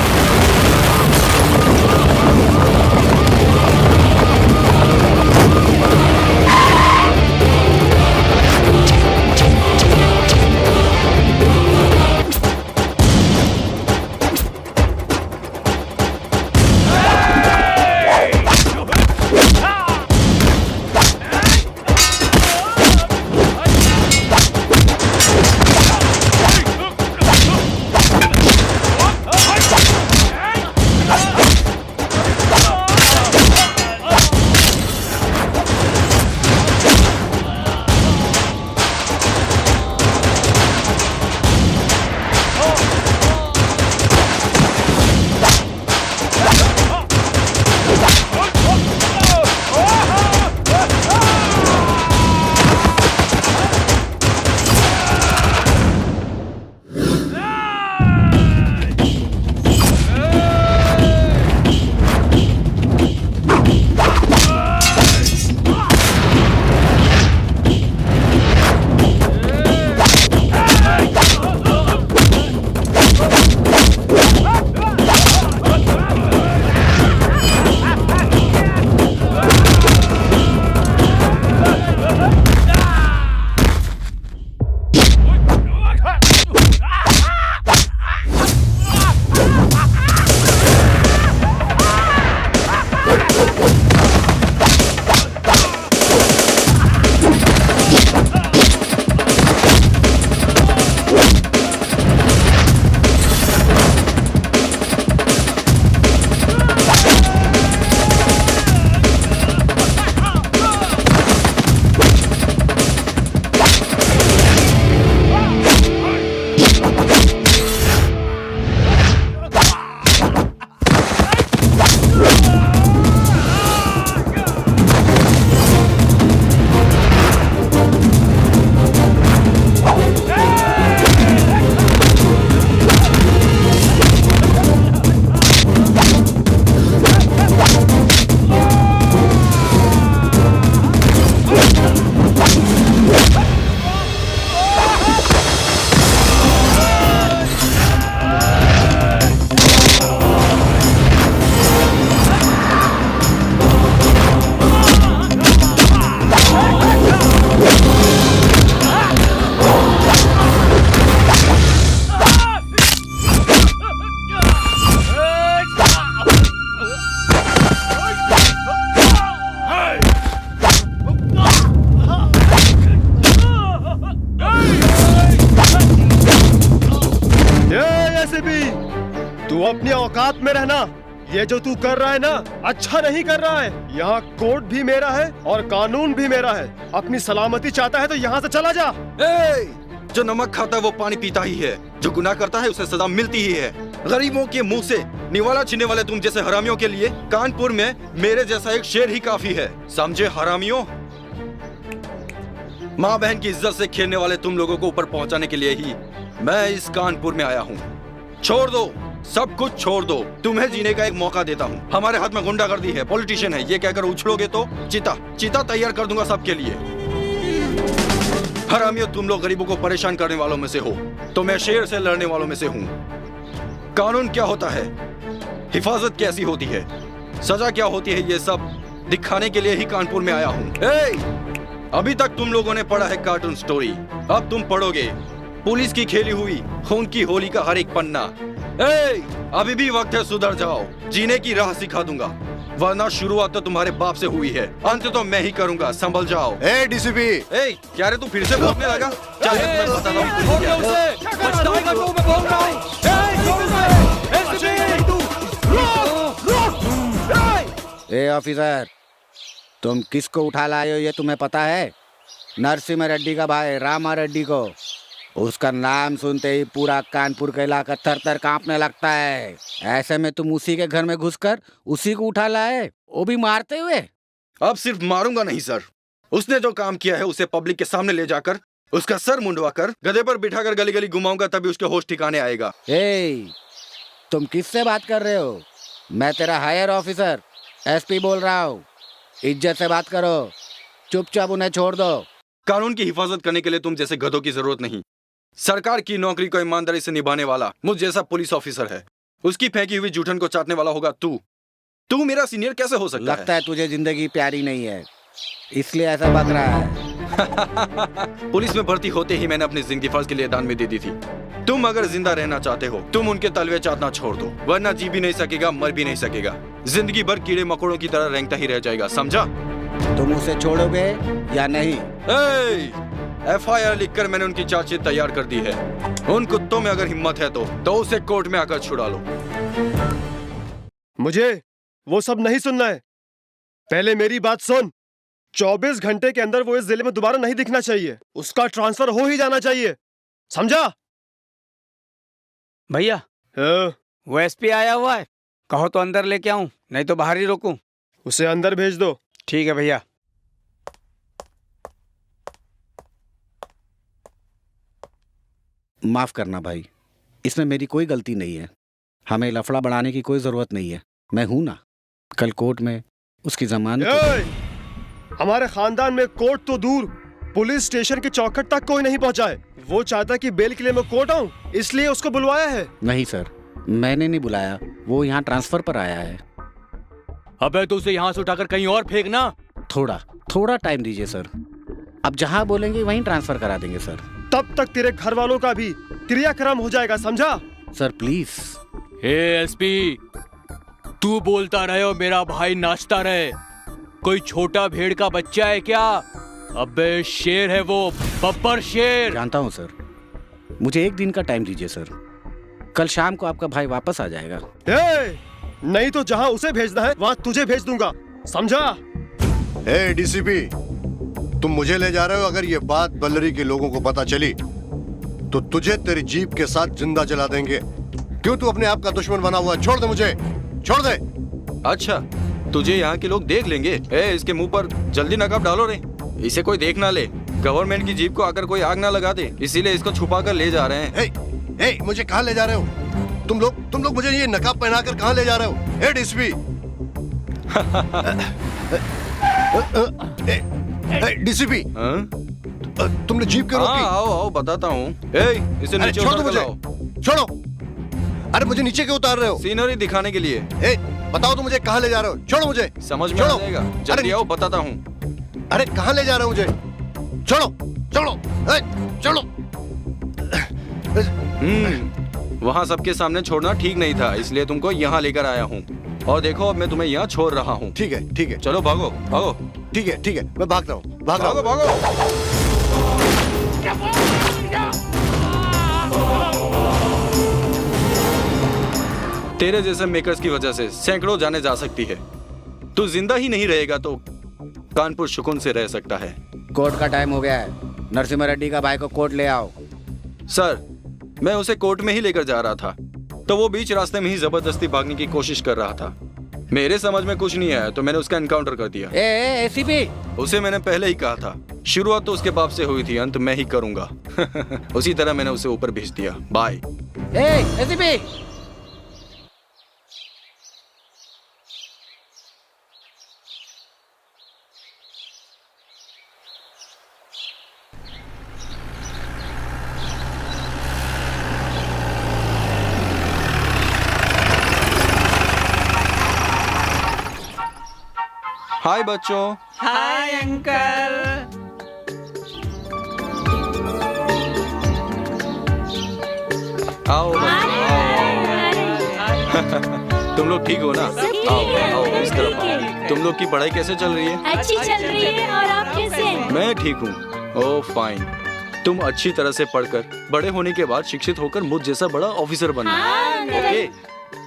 तू अपनी औकात में रहना। ये जो तू कर रहा है ना, अच्छा नहीं कर रहा है। यहाँ कोर्ट भी मेरा है और कानून भी मेरा है। अपनी सलामती चाहता है तो यहाँ से चला जा। जो नमक खाता है वो पानी पीता ही है, जो गुनाह करता है उसे सजा मिलती ही है। गरीबों के मुंह से निवाला छीनने वाले तुम जैसे हरामियों के लिए कानपुर में मेरे जैसा एक शेर ही काफी है, समझे हरामियों? माँ बहन की इज्जत से खेलने वाले तुम लोगों को ऊपर पहुंचाने के लिए ही मैं इस कानपुर में आया हूँ। छोड़ दो, सब कुछ छोड़ दो, तुम्हें जीने का एक मौका देता हूँ। हमारे हाथ में गुंडागर्दी है, पॉलिटिशियन है, ये कहकर उछलोगे तो चिता तैयार कर दूंगा सबके लिए। हरामियों, तुम लोग गरीबों को परेशान करने वालों में से हो, तो मैं शेर से लड़ने वालों में से हूँ। कानून क्या होता है, हिफाजत कैसी होती है, सजा क्या होती है, ये सब दिखाने के लिए ही कानपुर में आया हूँ। अभी तक तुम लोगों ने पढ़ा है कार्टून स्टोरी, अब तुम पढ़ोगे पुलिस की खेली हुई खून की होली का हर एक पन्ना। अभी भी वक्त है, सुधर जाओ, जीने की राह सिखा दूंगा, वरना शुरुआत तो तुम्हारे बाप से हुई है, अंत तो मैं ही करूंगा, संभल जाओ। डीसीपी, क्या रे तू फिर से भौंकने लगा? चल मैं बताता हूँ। ऑफिसर, तुम किसको उठा लाए हो ये तुम्हें पता है? नरसिम्हा रेड्डी का भाई रामा रेड्डी को। उसका नाम सुनते ही पूरा कानपुर का इलाका थर थर कांपने लगता है। ऐसे में तुम उसी के घर में घुसकर उसी को उठा लाए, वो भी मारते हुए। अब सिर्फ मारूंगा नहीं सर, उसने जो काम किया है उसे पब्लिक के सामने ले जाकर उसका सर मुंडवाकर गधे पर बिठाकर गली गली घुमाऊंगा, तभी उसके होश ठिकाने आएगा। तुम किससे बात कर रहे हो? मैं तेरा हायर ऑफिसर एसपी बोल रहा हूँ, इज्जत से बात करो, चुपचाप उन्हें छोड़ दो। कानून की हिफाजत करने के लिए तुम जैसे गधों की जरूरत नहीं, सरकार की नौकरी को ईमानदारी से निभाने वाला मुझ जैसा पुलिस ऑफिसर है। उसकी फेंकी हुई जूठन को चाटने वाला होगा तू मेरा सीनियर कैसे हो सकता है? लगता है तुझे जिंदगी प्यारी नहीं है, इसलिए ऐसा बक रहा है। पुलिस में भर्ती होते ही मैंने अपनी जिंदगी फर्ज के लिए दान में दे दी थी। तुम अगर जिंदा रहना चाहते हो, तुम उनके तलवे चाटना छोड़ दो, वरना जी भी नहीं सकेगा, मर भी नहीं सकेगा, जिंदगी भर कीड़े मकोड़ों की तरह रेंगता ही रह जाएगा, समझा? तुम उसे छोड़ोगे या नहीं? FIR लिखकर मैंने उनकी चार्जशीट तैयार कर दी है। उन कुत्तों में अगर हिम्मत है तो उसे कोर्ट में आकर छुड़ा लो। मुझे वो सब नहीं सुनना है, पहले मेरी बात सुन। 24 घंटे के अंदर वो इस जिले में दोबारा नहीं दिखना चाहिए, उसका ट्रांसफर हो ही जाना चाहिए, समझा? भैया वो एसपी आया हुआ है, कहो तो अंदर लेके आऊं, नहीं तो बाहर ही रोकूं। उसे अंदर भेज दो। ठीक है भैया। माफ करना भाई, इसमें मेरी कोई गलती नहीं है, हमें लफड़ा बढ़ाने की कोई जरूरत नहीं है। मैं हूं ना, कल कोर्ट में उसकी जमानत। हमारे खानदान में कोर्ट तो दूर, पुलिस स्टेशन के चौखट तक कोई नहीं पहुंचा है। वो चाहता कि बेल के लिए मैं कोर्ट आऊं, इसलिए उसको बुलवाया है। नहीं सर, मैंने नहीं बुलाया, वो यहाँ ट्रांसफर पर आया है। अबे तो उसे यहाँ से उठाकर कहीं और फेंकना। थोड़ा टाइम दीजिए सर, अब जहाँ बोलेंगे वहीं ट्रांसफर करा देंगे सर। तब तक तेरे घर वालों का भी क्रियाक्रम हो जाएगा, समझा? Sir please. एसपी, तू बोलता रहे और मेरा भाई नाचता रहे, कोई छोटा भेड़ का बच्चा है क्या? अबे शेर है वो, बब्बर शेर। जानता हूँ सर, मुझे एक दिन का टाइम दीजिए सर, कल शाम को आपका भाई वापस आ जाएगा। नहीं तो जहाँ उसे भेजना है वहाँ तुझे भेज दूंगा, समझा? डीसीपी, तुम मुझे ले जा रहे हो, अगर ये बात बल्लरी के लोगों को पता चली तो तुझे तेरी जीप के साथ जिंदा जला देंगे। क्यों तू अपने आप का दुश्मन बना हुआ है? छोड़ दे मुझे, छोड़ दे। अच्छा, तुझे यहाँ के लोग देख लेंगे? इसके मुंह पर जल्दी नकाब डालो रे, इसे कोई देख ना ले, गवर्नमेंट की जीप को आकर कोई आग ना लगा दे, इसीलिए इसको छुपा कर ले जा रहे हैं। मुझे कहाँ ले जा रहे हो तुम लोग मुझे ये नकाब पहनाकर कहाँ ले जा रहे हो? डीसीपी, डीसीपी, तुमने जीप क्यों रोकी? आओ बताता हूँ। इसे नीचे छोड़ो मुझे, छोड़ो। अरे मुझे नीचे क्यों उतार रहे हो? सीनरी दिखाने के लिए। बताओ तो मुझे कहाँ ले जा रहे हो? छोड़ो मुझे। समझ में आ जाएगा, जल्दी आओ बताता हूँ। अरे कहाँ ले जा रहे हो मुझे? छोड़ो, छोड़ो, छोड़ो। वहाँ सबके सामने छोड़ना ठीक नहीं था, इसलिए तुमको यहाँ लेकर आया हूँ। और देखो अब मैं तुम्हें यहाँ छोड़ रहा हूँ। ठीक है, ठीक है, चलो भागो भागो। ठीक है, मैं भाग रहा हूँ, भागो भागो। तेरे जैसे मेकर्स की वजह से सैकड़ों जाने जा सकती है। तू जिंदा ही नहीं रहेगा तो कानपुर सुकून से रह सकता है। कोर्ट का टाइम हो गया है। नरसिम्हा रेड्डी का भाई को कोर्ट ले आओ। सर, मैं उसे कोर्ट में ही लेकर जा रहा था तो वो बीच रास्ते में ही जबरदस्ती भागने की कोशिश कर रहा था। मेरे समझ में कुछ नहीं आया तो मैंने उसका एनकाउंटर कर दिया। एसीपी, उसे मैंने पहले ही कहा था, शुरुआत तो उसके बाप से हुई थी, अंत मैं ही करूंगा। उसी तरह मैंने उसे ऊपर भेज दिया। बाय। एसीपी, हाय बच्चों। Hi uncle. आओ तुम लोग ठीक हो ना? आओ इस तरफ आओ। तुम लोग की पढ़ाई कैसे चल रही है? अच्छी चल रही है। और आप कैसे हैं? मैं ठीक हूँ। ओह फाइन। तुम अच्छी तरह से पढ़कर बड़े होने के बाद शिक्षित होकर मुझ जैसा बड़ा ऑफिसर बनना। ओके?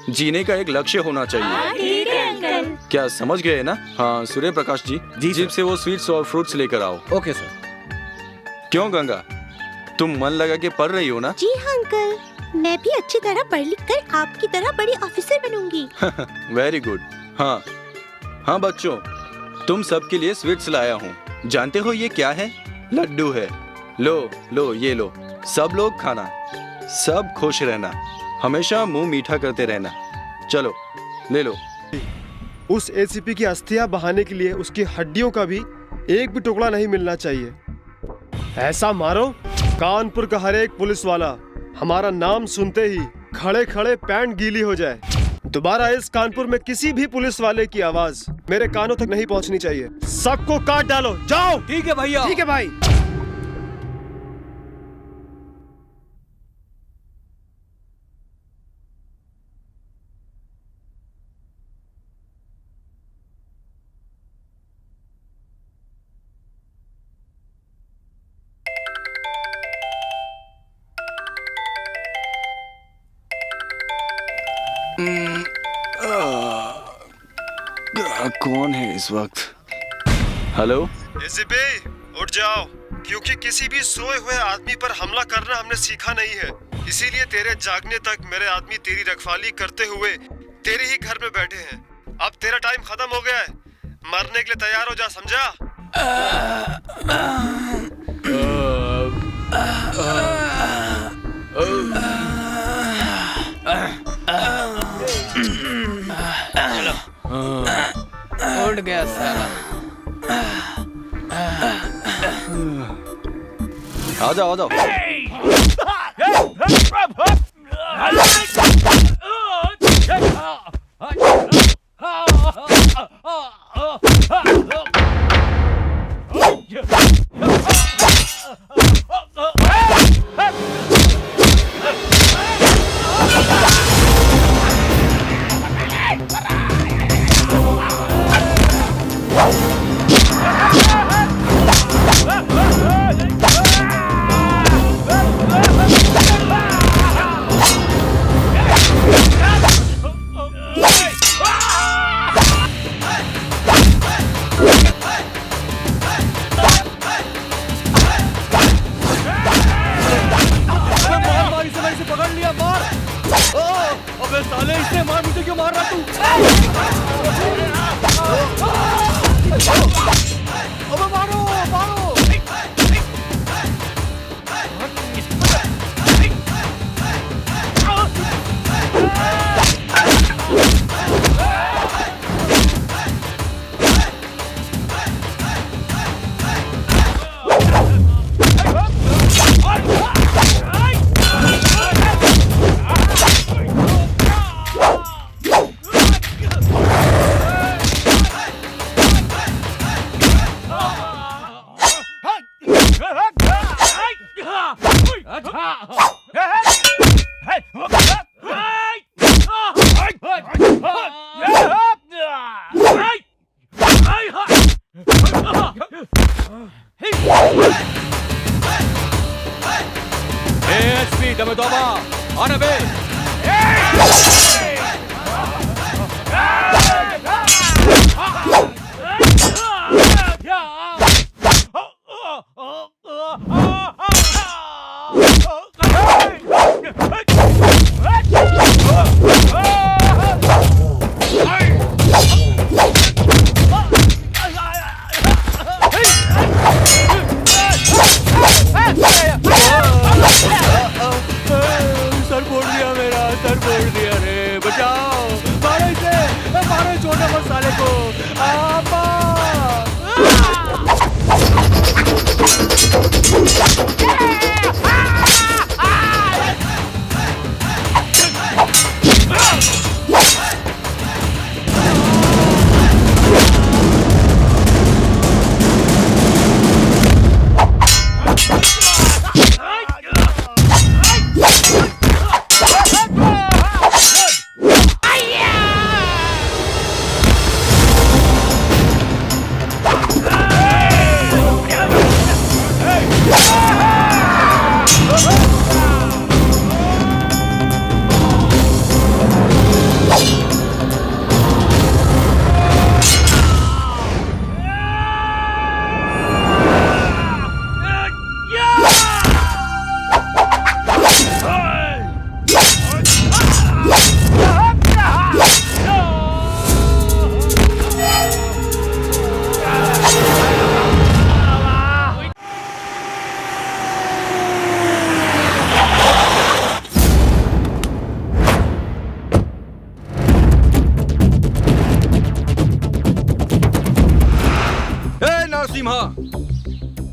जीने का एक लक्ष्य होना चाहिए। ठीक है अंकल। क्या समझ गए ना? हाँ सूर्य प्रकाश जी, जीप से वो स्वीट्स और फ्रूट्स लेकर आओ। Okay sir. क्यों गंगा, तुम मन लगा के पढ़ रही हो ना? जी हाँ अंकल, मैं भी अच्छी तरह पढ़ लिख कर आपकी तरह बड़ी ऑफिसर बनूंगी। Very good. हाँ बच्चों, तुम सबके लिए स्वीट्स लाया हूँ। जानते हो ये क्या है? लड्डू है। लो ये लो। सब लोग खाना, सब खुश रहना, हमेशा मुंह मीठा करते रहना। चलो ले लो। उस एसीपी की अस्थियां बहाने के लिए उसकी हड्डियों का भी एक भी टुकड़ा नहीं मिलना चाहिए। ऐसा मारो कानपुर का हर एक पुलिस वाला हमारा नाम सुनते ही खड़े खड़े पैंट गीली हो जाए। दोबारा इस कानपुर में किसी भी पुलिस वाले की आवाज मेरे कानों तक नहीं पहुंचनी चाहिए। सबको काट डालो। जाओ। ठीक है भैया। ठीक है भाई। कौन है इस वक्त? हेलो एसीपी, उठ जाओ, क्योंकि किसी भी सोए हुए आदमी पर हमला करना हमने सीखा नहीं है। इसीलिए तेरे जागने तक मेरे आदमी तेरी रखवाली करते हुए तेरे ही घर में बैठे हैं। अब तेरा टाइम खत्म हो गया है, मरने के लिए तैयार हो जा, समझा? उठ गया साला। आ जाओ। साले इसने मार, मुझे क्यों मार रहा तू? अबे मारो मारो। ASP, dame toma. Ana be. Sir फोड़ दिया मेरा, सर फोड़ दिया रे, बचाओ, मारो इसे, मारो छोटे बस साले को, आपा।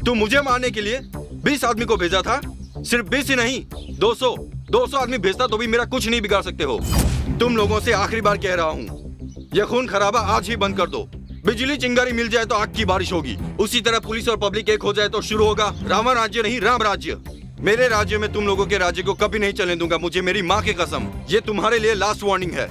तू मुझे मारने के लिए 20 आदमी को भेजा था। सिर्फ 20 ही नहीं, 200 आदमी भेजता तो भी मेरा कुछ नहीं बिगाड़ सकते हो। तुम लोगों से आखिरी बार कह रहा हूँ, यह खून खराबा आज ही बंद कर दो। बिजली चिंगारी मिल जाए तो आग की बारिश होगी, उसी तरह पुलिस और पब्लिक एक हो जाए तो शुरू होगा रावण राज्य नहीं राम राज्य। मेरे राज्य में तुम लोगों के राज्य को कभी नहीं चलने दूंगा, मुझे मेरी माँ की कसम। ये तुम्हारे लिए लास्ट वार्निंग है।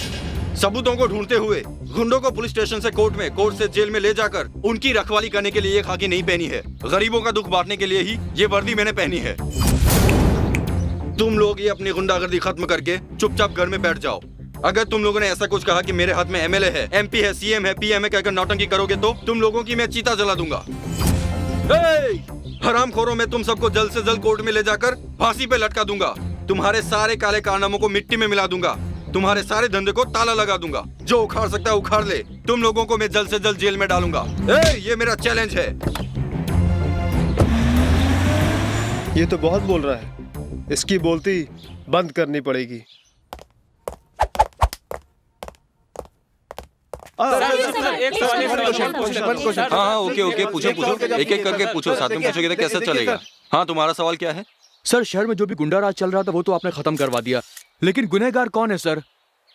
सबूतों को ढूंढते हुए गुंडों को पुलिस स्टेशन से कोर्ट में, कोर्ट से जेल में ले जाकर उनकी रखवाली करने के लिए ये खाकी नहीं पहनी है। गरीबों का दुख बांटने के लिए ही ये वर्दी मैंने पहनी है। तुम लोग ये अपनी गुंडागर्दी खत्म करके चुपचाप घर में बैठ जाओ। अगर तुम लोगों ने ऐसा कुछ कहा कि मेरे हाथ में एमएलए है, एमपी है, सीएम है, पीएम है कहकर नौटंकी करोगे तो तुम लोगों की मैं चीता जला दूंगा। हरामखोरों में तुम सबको जल्द से जल्द कोर्ट में ले जाकर फांसी पे लटका दूंगा। तुम्हारे सारे काले कारनामों को मिट्टी में मिला दूंगा। तुम्हारे सारे धंधे को ताला लगा दूंगा। जो उखाड़ सकता है उखाड़ ले। तुम लोगों को मैं जल्द से जल्द जेल में डालूंगा। ये मेरा चैलेंज है। ये तो बहुत बोल रहा है, इसकी बोलती बंद करनी पड़ेगी। हाँ ओके पूछो एक एक करके पूछो, साथ में पूछोगे तो कैसे चलेगा। हाँ तुम्हारा सवाल क्या है? सर शहर में जो भी गुंडा राज चल रहा था वो तो आपने खत्म करवा दिया, लेकिन गुनहगार कौन है सर?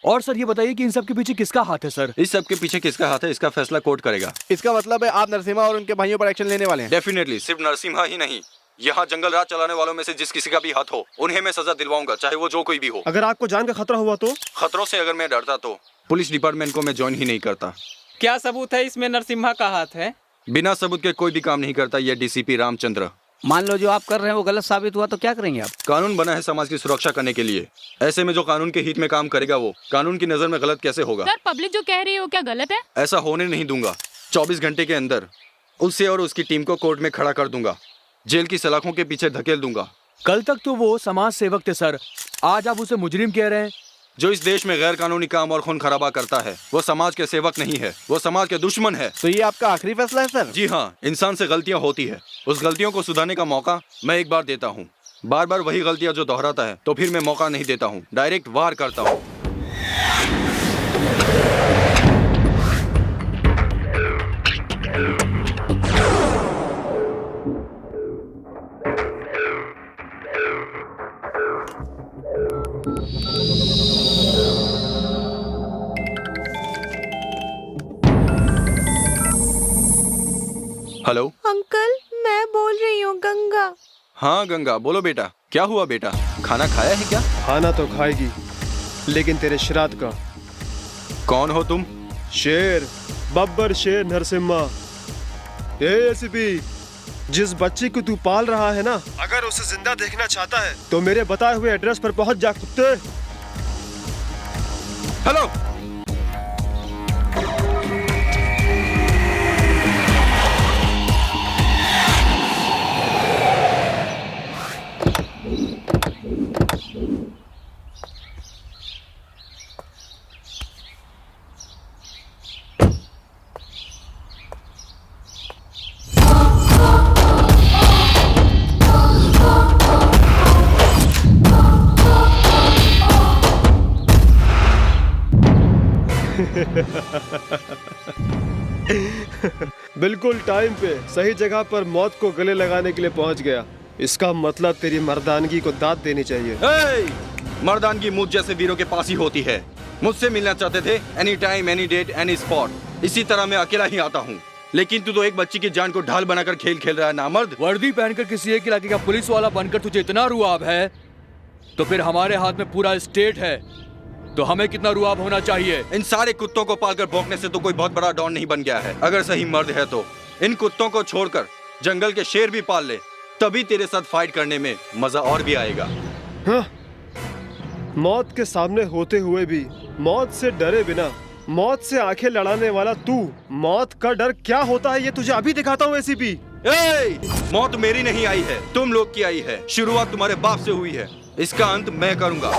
और सर ये बताइए कि इन सब के पीछे किसका हाथ है सर? इस सब के पीछे किसका हाथ है इसका फैसला कोर्ट करेगा। इसका मतलब है आप नरसिम्हा और उनके भाइयों पर एक्शन लेने वाले हैं? डेफिनेटली, सिर्फ नरसिम्हा ही नहीं, यहाँ जंगल राज चलाने वालों में से जिस किसी का भी हाथ हो उन्हें मैं सजा दिलवाऊंगा, चाहे वो जो कोई भी हो। अगर आपको जान का खतरा हुआ तो? खतरों से अगर मैं डरता तो पुलिस डिपार्टमेंट को मैं ज्वाइन ही नहीं करता। क्या सबूत है इसमें नरसिम्हा का हाथ है? बिना सबूत के कोई भी काम नहीं करता ये डीसीपी रामचंद्र। मान लो जो आप कर रहे हैं वो गलत साबित हुआ तो क्या करेंगे आप? कानून बना है समाज की सुरक्षा करने के लिए, ऐसे में जो कानून के हित में काम करेगा वो कानून की नजर में गलत कैसे होगा? सर पब्लिक जो कह रही है वो क्या गलत है? ऐसा होने नहीं दूंगा। 24 घंटे के अंदर उससे और उसकी टीम को कोर्ट में खड़ा कर दूंगा, जेल की सलाखों के पीछे धकेल दूंगा। कल तक तो वो समाज सेवक थे सर, आज आप उसे मुजरिम कह रहे हैं। जो इस देश में गैर कानूनी काम और खून खराबा करता है वो समाज के सेवक नहीं है, वो समाज के दुश्मन है। तो ये आपका आखिरी फैसला है सर? जी हाँ, इंसान से गलतियां होती है, उस गलतियों को सुधारने का मौका मैं एक बार देता हूँ। बार बार वही गलतियां जो दोहराता है तो फिर मैं मौका नहीं देता हूँ, डायरेक्ट वार करता हूँ। हेलो अंकल, मैं बोल रही हूँ गंगा। हाँ गंगा, बोलो बेटा, क्या हुआ बेटा? खाना खाया है क्या? खाना तो खाएगी, लेकिन तेरे श्राद्ध का। कौन हो तुम? शेर, बब्बर शेर नरसिम्हा। एसीपी, जिस बच्ची को तू पाल रहा है ना, अगर उसे जिंदा देखना चाहता है तो मेरे बताए हुए एड्रेस पर पहुंच जा कुत्ते। हेलो, बिल्कुल टाइम पे सही जगह पर मौत को गले लगाने के लिए पहुंच गया। इसका मतलब तेरी मर्दानगी को दाद देनी चाहिए। मर्दानगी मुझ जैसे वीरों के पास ही होती है। मुझसे मिलना चाहते थे, any time, any date, any spot. इसी तरह मैं अकेला ही आता हूँ, लेकिन तू तो एक बच्ची की जान को ढाल बनाकर खेल खेल रहा है नामर्द। वर्दी पहनकर किसी एक इलाके का पुलिस वाला बनकर तुझे इतना रुआब है, तो फिर हमारे हाथ में पूरा स्टेट है, तो हमें कितना रुआब होना चाहिए। इन सारे कुत्तों को पालकर भौंकने से तो कोई बहुत बड़ा डॉन नहीं बन गया है। अगर सही मर्द है तो इन कुत्तों को छोड़कर जंगल के शेर भी पाल ले, तभी तेरे साथ फाइट करने में मजा और भी आएगा। हाँ? मौत के सामने होते हुए भी मौत से डरे बिना मौत से आंखें लड़ाने वाला तू, मौत का डर क्या होता है ये तुझे अभी दिखाता हूँ एसीपी। मौत मेरी नहीं आई है, तुम लोग की आई है। शुरुआत तुम्हारे बाप से हुई है, इसका अंत मैं करूंगा।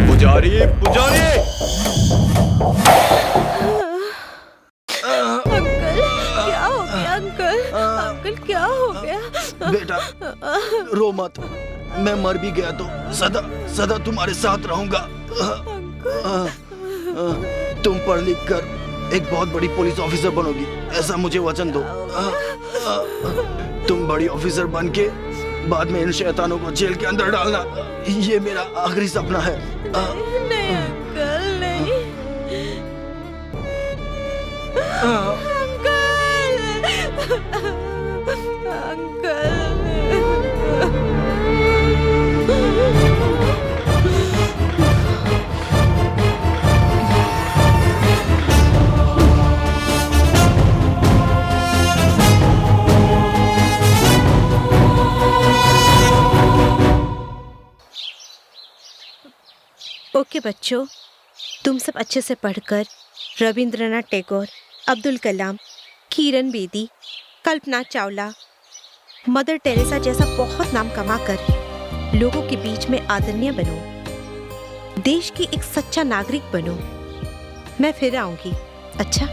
पुजारी पुजारी क्या हो गया अंकल? अंकल क्या हो गया? बेटा रो मत, मैं मर भी गया तो सदा सदा तुम्हारे साथ रहूंगा। तुम पढ़ लिख कर एक बहुत बड़ी पुलिस ऑफिसर बनोगी, ऐसा मुझे वचन दो। तुम बड़ी ऑफिसर बन के बाद में इन शैतानों को जेल के अंदर डालना, ये मेरा आखिरी सपना है। नहीं अंकल नहीं। ओके बच्चों, तुम सब अच्छे से पढ़कर रविंद्रनाथ टैगोर, अब्दुल कलाम, किरण बेदी, कल्पना चावला, मदर टेरेसा जैसा बहुत नाम कमाकर लोगों के बीच में आदरणीय बनो, देश की एक सच्चा नागरिक बनो। मैं फिर आऊंगी। अच्छा?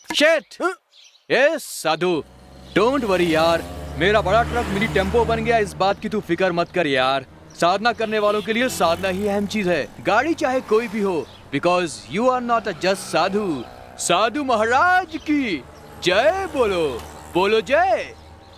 Shit! Yes Sadhu, don't worry यार, मेरा बड़ा ट्रक मिनी टेम्पो बन गया, इस बात की तू फिक्र मत कर यार। साधना करने वालों के लिए साधना ही अहम चीज है, गाड़ी चाहे कोई भी हो, because you are not a just sadhu. Sadhu maharaj की जय बोलो, बोलो जय।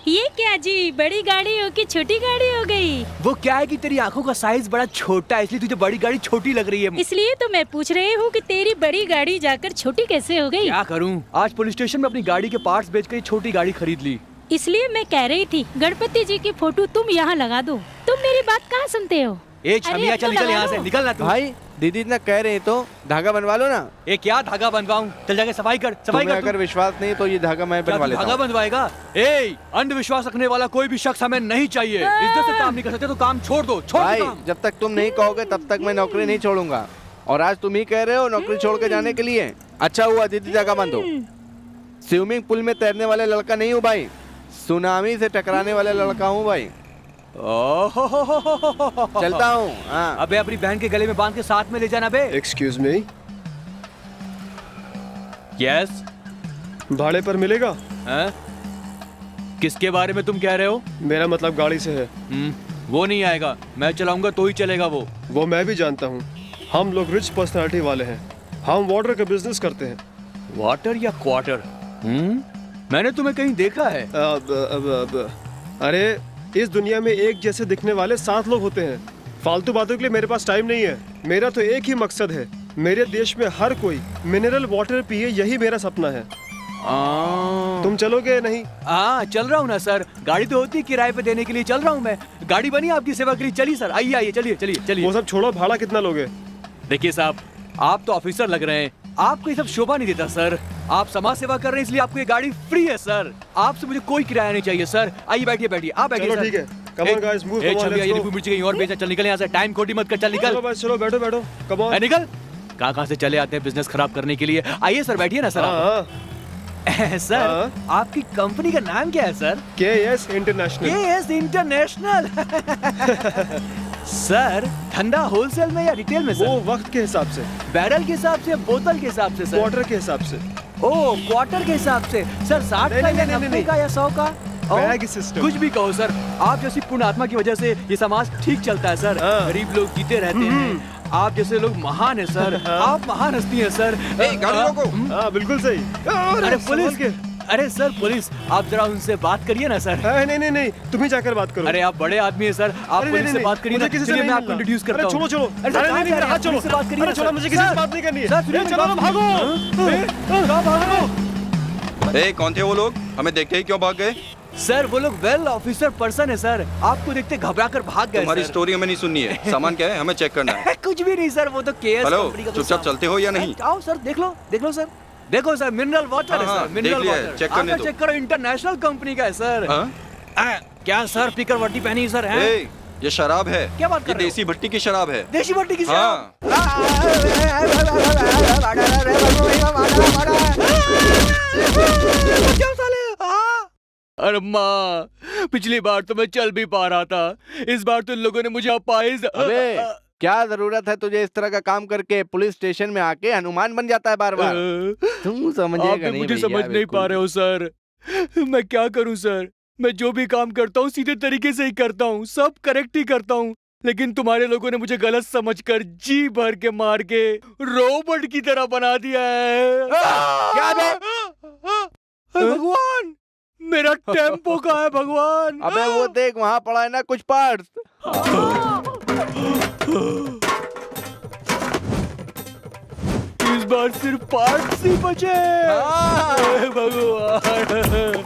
ये क्या जी, बड़ी गाड़ी हो कि छोटी गाड़ी हो गई? वो क्या है कि तेरी आंखों का साइज बड़ा छोटा है, इसलिए तुझे बड़ी गाड़ी छोटी लग रही है। इसलिए तो मैं पूछ रही हूँ कि तेरी बड़ी गाड़ी जाकर छोटी कैसे हो गई? क्या करूँ, आज पुलिस स्टेशन में अपनी गाड़ी के पार्ट्स बेचकर ये छोटी गाड़ी खरीद ली। इसलिए मैं कह रही थी गणपति जी की फोटो तुम यहाँ लगा दो। तुम मेरी बात कहाँ सुनते हो? ए छमिया, चल निकल यहाँ से, निकल ना तू। भाई दीदी इतना कह रहे हैं तो धागा बनवा लो ना। ए क्या धागा बनवाऊं? चल जाके सफाई कर, सफाई कर। अगर विश्वास नहीं तो ये धागा मैं बनवा लेता हूं। धागा बनवाएगा? ए अंधविश्वास रखने वाला कोई भी शख्स हमें नहीं चाहिए। इज्जत से काम नहीं कर सकते तो काम छोड़ दो, छोड़ भाई दो। जब तक तुम नहीं कहोगे तब तक मैं नौकरी नहीं छोड़ूंगा, और आज तुम ही कह रहे हो नौकरी छोड़ के जाने के लिए। अच्छा हुआ दीदी धागा बांधो। स्विमिंग पूल में तैरने वाले लड़का नहीं हूँ भाई, सुनामी से टकराने वाला लड़का हूँ भाई। चलता हूँ। अबे अपनी बहन के गले में बांध के साथ में ले जाना बे। Excuse me. यस। भाड़े पर मिलेगा? किसके बारे में तुम कह रहे हो? मेरा मतलब गाड़ी से है। वो नहीं आएगा, मैं चलाऊंगा तो ही चलेगा वो मैं भी जानता हूँ। हम लोग रिच पर्सनालिटी वाले हैं, हम वाटर का बिजनेस करते हैं। वाटर या क्वार्टर? मैंने तुम्हें कहीं देखा है। अरे इस दुनिया में एक जैसे दिखने वाले 7 लोग होते हैं। फालतू बातों के लिए मेरे पास टाइम नहीं है। मेरा तो एक ही मकसद है, मेरे देश में हर कोई मिनरल वाटर पिए, यही मेरा सपना है। तुम चलोगे? नहीं? चल रहा हूँ ना सर, गाड़ी तो होती है किराए पे देने के लिए, चल रहा हूँ मैं। गाड़ी बनी आपकी सेवा के लिए, चलिए सर, आइए आइए, चलिए चलिए चलिए। वो सब छोड़ो, भाड़ा कितना लोगे? देखिए साहब, आप तो ऑफिसर लग रहे हैं, आपको ये सब शोभा नहीं देता सर। आप समाज सेवा कर रहे हैं इसलिए आपको ये गाड़ी फ्री है सर। आपसे मुझे कोई किराया नहीं चाहिए सर। आइए बैठिए बैठिए, आप बैठिए। चलो ठीक है, come on guys, move, come on, let's go. मिर्ची कहीं और बेचा, चल निकल यहाँ से, टाइम खोटी मत कर, चल निकल। चलो बस, चलो बैठो बैठो, कम ऑन। निकल। कहाँ से चले आते हैं बिजनेस खराब करने के लिए। आइए सर, बैठिए ना सर। सर आपकी कंपनी का नाम क्या है sir? KS international. KS international. Sir ठंडा होलसेल में या रिटेल में सर? वो वक्त के हिसाब से, बैरल के हिसाब से, बोतल के हिसाब से सर? क्वार्टर के हिसाब से। ओह क्वार्टर के हिसाब से सर। 60 का या 90 का या 100 का? Bag system. कुछ भी कहो सर, आप जैसी पूर्ण आत्मा की वजह से ये समाज ठीक चलता है सर। गरीब लोग जीते रहते हैं, आप जैसे लोग महान है सर। आप महान हस्ती हैं सर। गाड़ी रोको। बिल्कुल सही। अरे पुलिस, अरे सर पुलिस, आप जरा उनसे बात करिए ना सर। नहीं नहीं नहीं, तुम ही जाकर बात करो। अरे आप बड़े आदमी हैं सर, आप पुलिस से बात करिए ना। चलिए मैं आपको इंट्रोड्यूस करता हूं। छोड़ो छोड़ो, अरे नहीं नहीं, हाथ छोड़ो, बात करिए। छोड़ो, मुझे किसी से बात नहीं करनी है। चलो भागो। ए कौन थे वो लोग? हमें देखते ही क्यों भाग गए? सर वो लोग वेल ऑफिसर पर्सन है सर, आपको देखते घबरा कर भाग गए। तुम्हारी स्टोरी हमें नहीं सुननी है, सामान क्या है हमें चेक करना है। कुछ भी नहीं सर, वो तो केएस कंपनी का। चुपचाप चलते हो या नहीं? आओ सर, देख लो सर, देखो सर, मिनरल वाटर है सर, मिनरल वाटर। चेक करने दो। चेक करो, इंटरनेशनल कंपनी का है सर। क्या सर पिकर वर्दी पहनी सर है? ये शराब है। क्या बात कर ये रहे हो? देसी भट्टी की शराब है। देशी भट्टी की हाँ। अरे माँ, पिछली बार तो मैं चल भी पा रहा था, इस बार तो इन लोगों ने मुझे अपाहिज। अबे क्या जरूरत है तुझे इस तरह का काम करके? पुलिस स्टेशन में आके हनुमान बन जाता है बार बार। तुम समझेगा आप भी नहीं मुझे भैया, समझ नहीं बिल्कुल पा रहे हो सर। मैं क्या करूं सर? मैं जो भी काम करता हूँ सीधे तरीके से ही करता हूँ, सब करेक्ट ही करता हूँ, लेकिन तुम्हारे लोगों ने मुझे गलत समझकर जी भर के मार के रोबोट की तरह बना दिया है। क्या बे? भगवान, मेरा टेम्पो कहाँ है भगवान? अबे वो देख वहाँ पड़ा है ना कुछ पार्ट्स। इस बार सिर्फ पार्ट्स ही बचे। हे भगवान।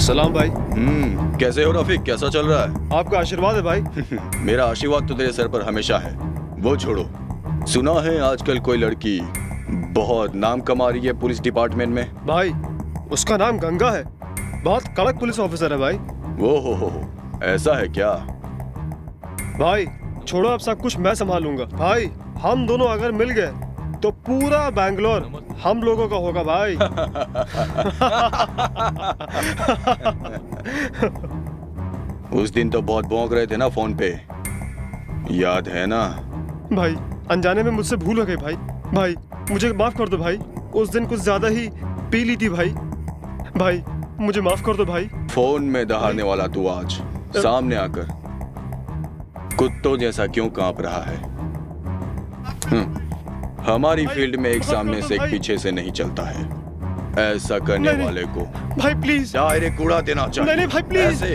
सलाम भाई। कैसे हो रफीक, कैसा चल रहा है? आपका आशीर्वाद है भाई। मेरा आशीर्वाद तो तेरे सर पर हमेशा है। वो छोड़ो, सुना है आजकल कोई लड़की बहुत नाम कमा रही है पुलिस डिपार्टमेंट में। भाई उसका नाम गंगा है, बहुत कड़क पुलिस ऑफिसर है भाई। वो हो, ऐसा है क्या? भाई छोड़ो, अब सब कुछ मैं संभालूंगा। भाई हम दोनों अगर मिल गए तो पूरा बैंगलोर हम लोगों का होगा भाई। उस दिन तो बहुत भौंक रहे थे ना फोन पे, याद है ना? भाई अनजाने में मुझसे भूल हो गई भाई। भाई मुझे माफ कर दो भाई, उस दिन कुछ ज्यादा ही पी ली थी भाई। भाई मुझे माफ कर दो भाई। फोन में दहाड़ने वाला तू आज सामने आकर कुत्तों जैसा क्यों कांप रहा है? हमारी फील्ड में एक सामने से एक पीछे से नहीं चलता है। ऐसा करने वाले को भाई प्लीज डायरेक्ट उड़ा देना चाहिए। नहीं भाई प्लीज। ऐसे।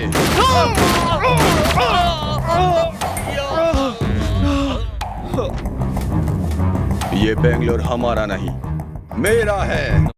ये बेंगलोर हमारा नहीं, मेरा है।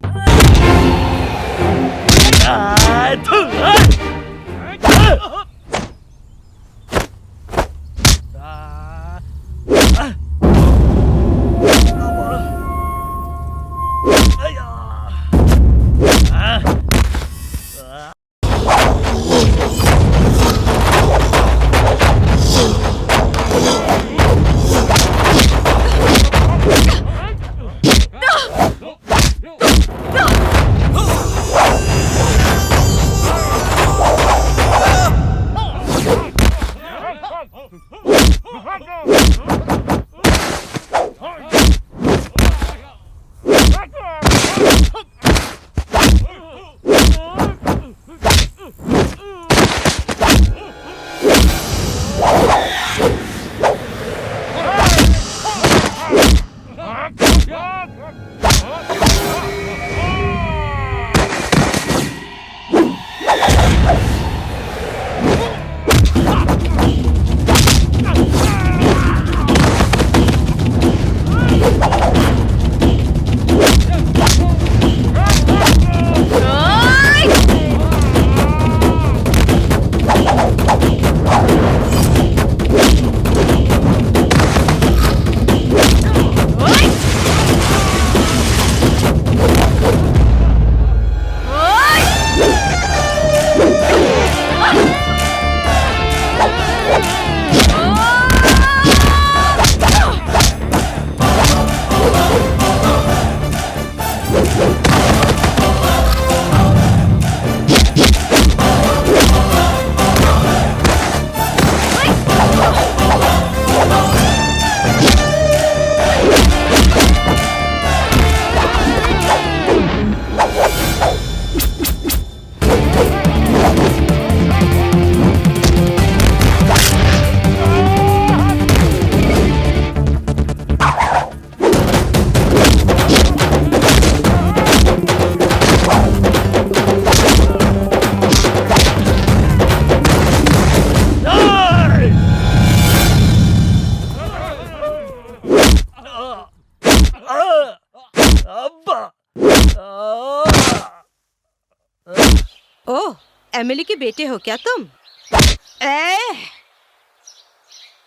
ओह, एमिली के बेटे हो क्या तुम?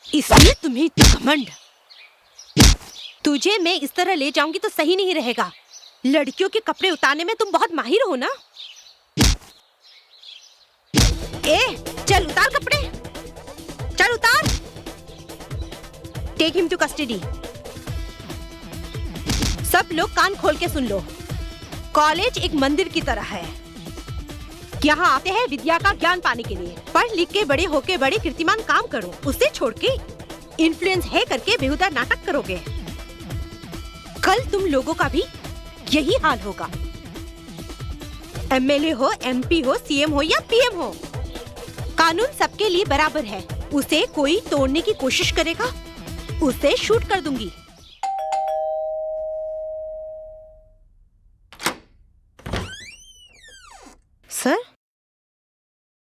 इसलिए तुम्हें घमंड। तुझे मैं इस तरह ले जाऊंगी तो सही नहीं रहेगा। लड़कियों के कपड़े उतारने में तुम बहुत माहिर हो ना? चल उतार कपड़े, चल उतार। Take him to custody. सब लोग कान खोल के सुन लो। कॉलेज एक मंदिर की तरह है। यहाँ आते हैं विद्या का ज्ञान पाने के लिए। पढ़ लिख के बड़े होके बड़े कीर्तिमान काम करो। उसे छोड़ के इन्फ्लुएंस है करके बेहुदा नाटक करोगे। कल तुम लोगों का भी यही हाल होगा। एमएलए हो, एमपी हो, सीएम हो या पीएम हो, कानून सबके लिए बराबर है। उसे कोई तोड़ने की कोशिश करेगा, उसे शूट कर दूंगी। सर?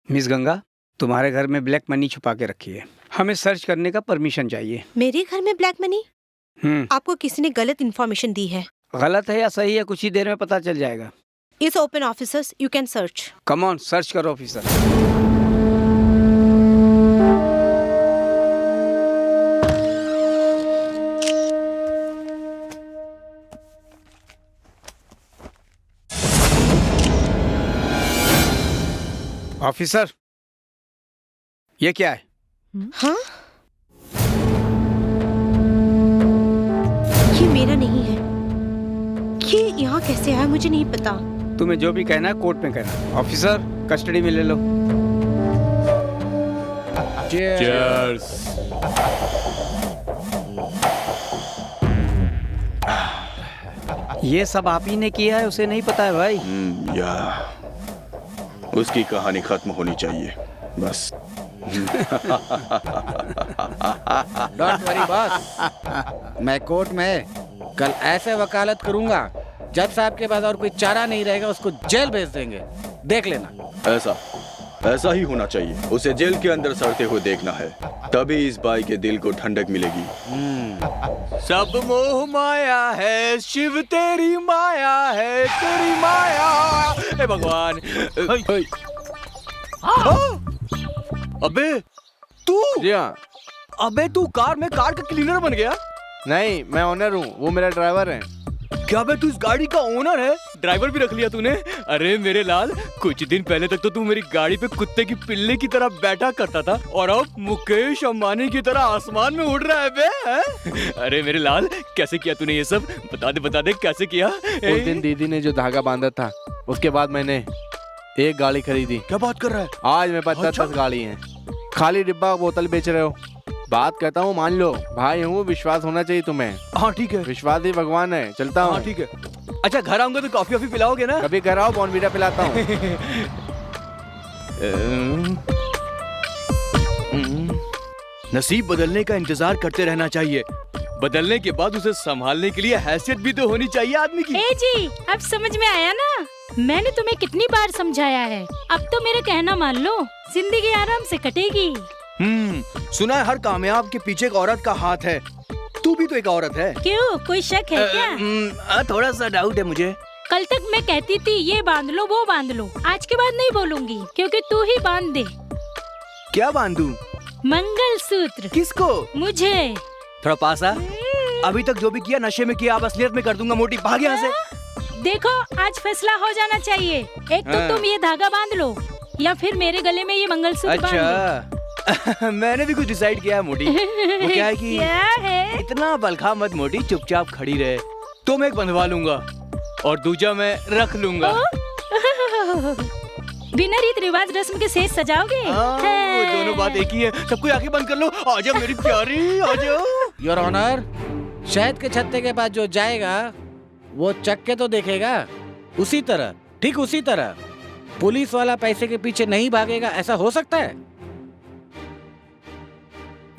मिस गंगा, तुम्हारे घर में ब्लैक मनी छुपा के रखी है। हमें सर्च करने का परमिशन चाहिए। मेरे घर में ब्लैक मनी? आपको किसी ने गलत इन्फॉर्मेशन दी है। गलत है या सही है कुछ ही देर में पता चल जाएगा। इस open officers, you can search. Come on, search करो ऑफिसर। ऑफिसर, ये क्या है? हाँ? ये मेरा नहीं है। ये यहाँ कैसे आया मुझे नहीं पता। तुम्हें जो भी कहना है कोर्ट में कहना। ऑफिसर, कस्टडी में ले लो। Cheers. ये सब आप ही ने किया है, उसे नहीं पता है भाई। या उसकी कहानी खत्म होनी चाहिए बस। डोंट वरी बॉस, मैं कोर्ट में कल ऐसे वकालत करूंगा, जज साहब के पास और कोई चारा नहीं रहेगा, उसको जेल भेज देंगे। देख लेना। ऐसा ही होना चाहिए। उसे जेल के अंदर सड़ते हुए देखना है, तभी इस भाई के दिल को ठंडक मिलेगी। सब मोह माया है, शिव तेरी माया है, तेरी माया। हे भगवान। अबे तू? जी हाँ। अबे तू कार में कार का क्लीनर बन गया? नहीं, मैं ओनर हूँ, वो मेरा ड्राइवर है। क्या बे तू इस गाड़ी का ओनर है? ड्राइवर भी रख लिया तूने? अरे मेरे लाल, कुछ दिन पहले तक तो तू मेरी गाड़ी पे कुत्ते की पिल्ले की तरह बैठा करता था, और अब मुकेश अंबानी की तरह आसमान में उड़ रहा है बे, है? अरे मेरे लाल, कैसे किया तूने ये सब? बता दे कैसे किया? उस दिन दीदी ने जो धागा बांधा था, उसके बाद मैंने एक गाड़ी खरीदी। क्या बात कर रहा है? आज मेरे पास 10 गाड़ी है। खाली डिब्बा बोतल बेच रहे हो? बात करता हूँ, मान लो। भाई हूँ, विश्वास होना चाहिए तुम्हें। हाँ ठीक है। विश्वास ही भगवान है। चलता हूँ। हाँ ठीक है। अच्छा, घर आऊंगा तो कॉफी वॉफी पिलाओगे ना? कभी घर आओ, बॉर्नवीटा पिलाता हूँ। नसीब बदलने का इंतजार करते रहना चाहिए। बदलने के बाद उसे संभालने के लिए हैसियत भी तो होनी चाहिए आदमी की। ए जी, अब समझ में आया ना? मैंने तुम्हें कितनी बार समझाया है, अब तो मेरा कहना मान लो, जिंदगी आराम से कटेगी। सुना है हर कामयाब के पीछे एक औरत का हाथ है। तू भी तो एक औरत है। क्यों, कोई शक है क्या? थोड़ा सा डाउट है मुझे। कल तक मैं कहती थी ये बांध लो वो बांध लो, आज के बाद नहीं बोलूंगी, क्योंकि तू ही बांध दे। क्या बांधू? मंगलसूत्र। किसको? मुझे। थोड़ा पास आ। अभी तक जो भी किया नशे में किया, अब असलियत में कर दूंगा। मोटी भाग यहाँ से। देखो, आज फैसला हो जाना चाहिए। एक तो तुम ये धागा बांध लो, या फिर मेरे गले में ये मंगलसूत्र बांध लो। मैंने भी कुछ डिसाइड किया है मोटी। वो क्या है कि क्या है? इतना बलखा मत मोटी, चुपचाप खड़ी रहे। तो मैं एक बंधवा लूंगा और दूजा मैं रख लूंगा। बिना रीत रिवाज रस्म के सेज सजाओगे? वो दोनों बात एक ही है। सबको आंखें बंद कर लो। आजा मेरी प्यारी, आजा। योर ऑनर, शहद के छत्ते के पास जो जाएगा वो चक्के तो देखेगा। उसी तरह, ठीक उसी तरह पुलिस वाला पैसे के पीछे नहीं भागेगा। ऐसा हो सकता है?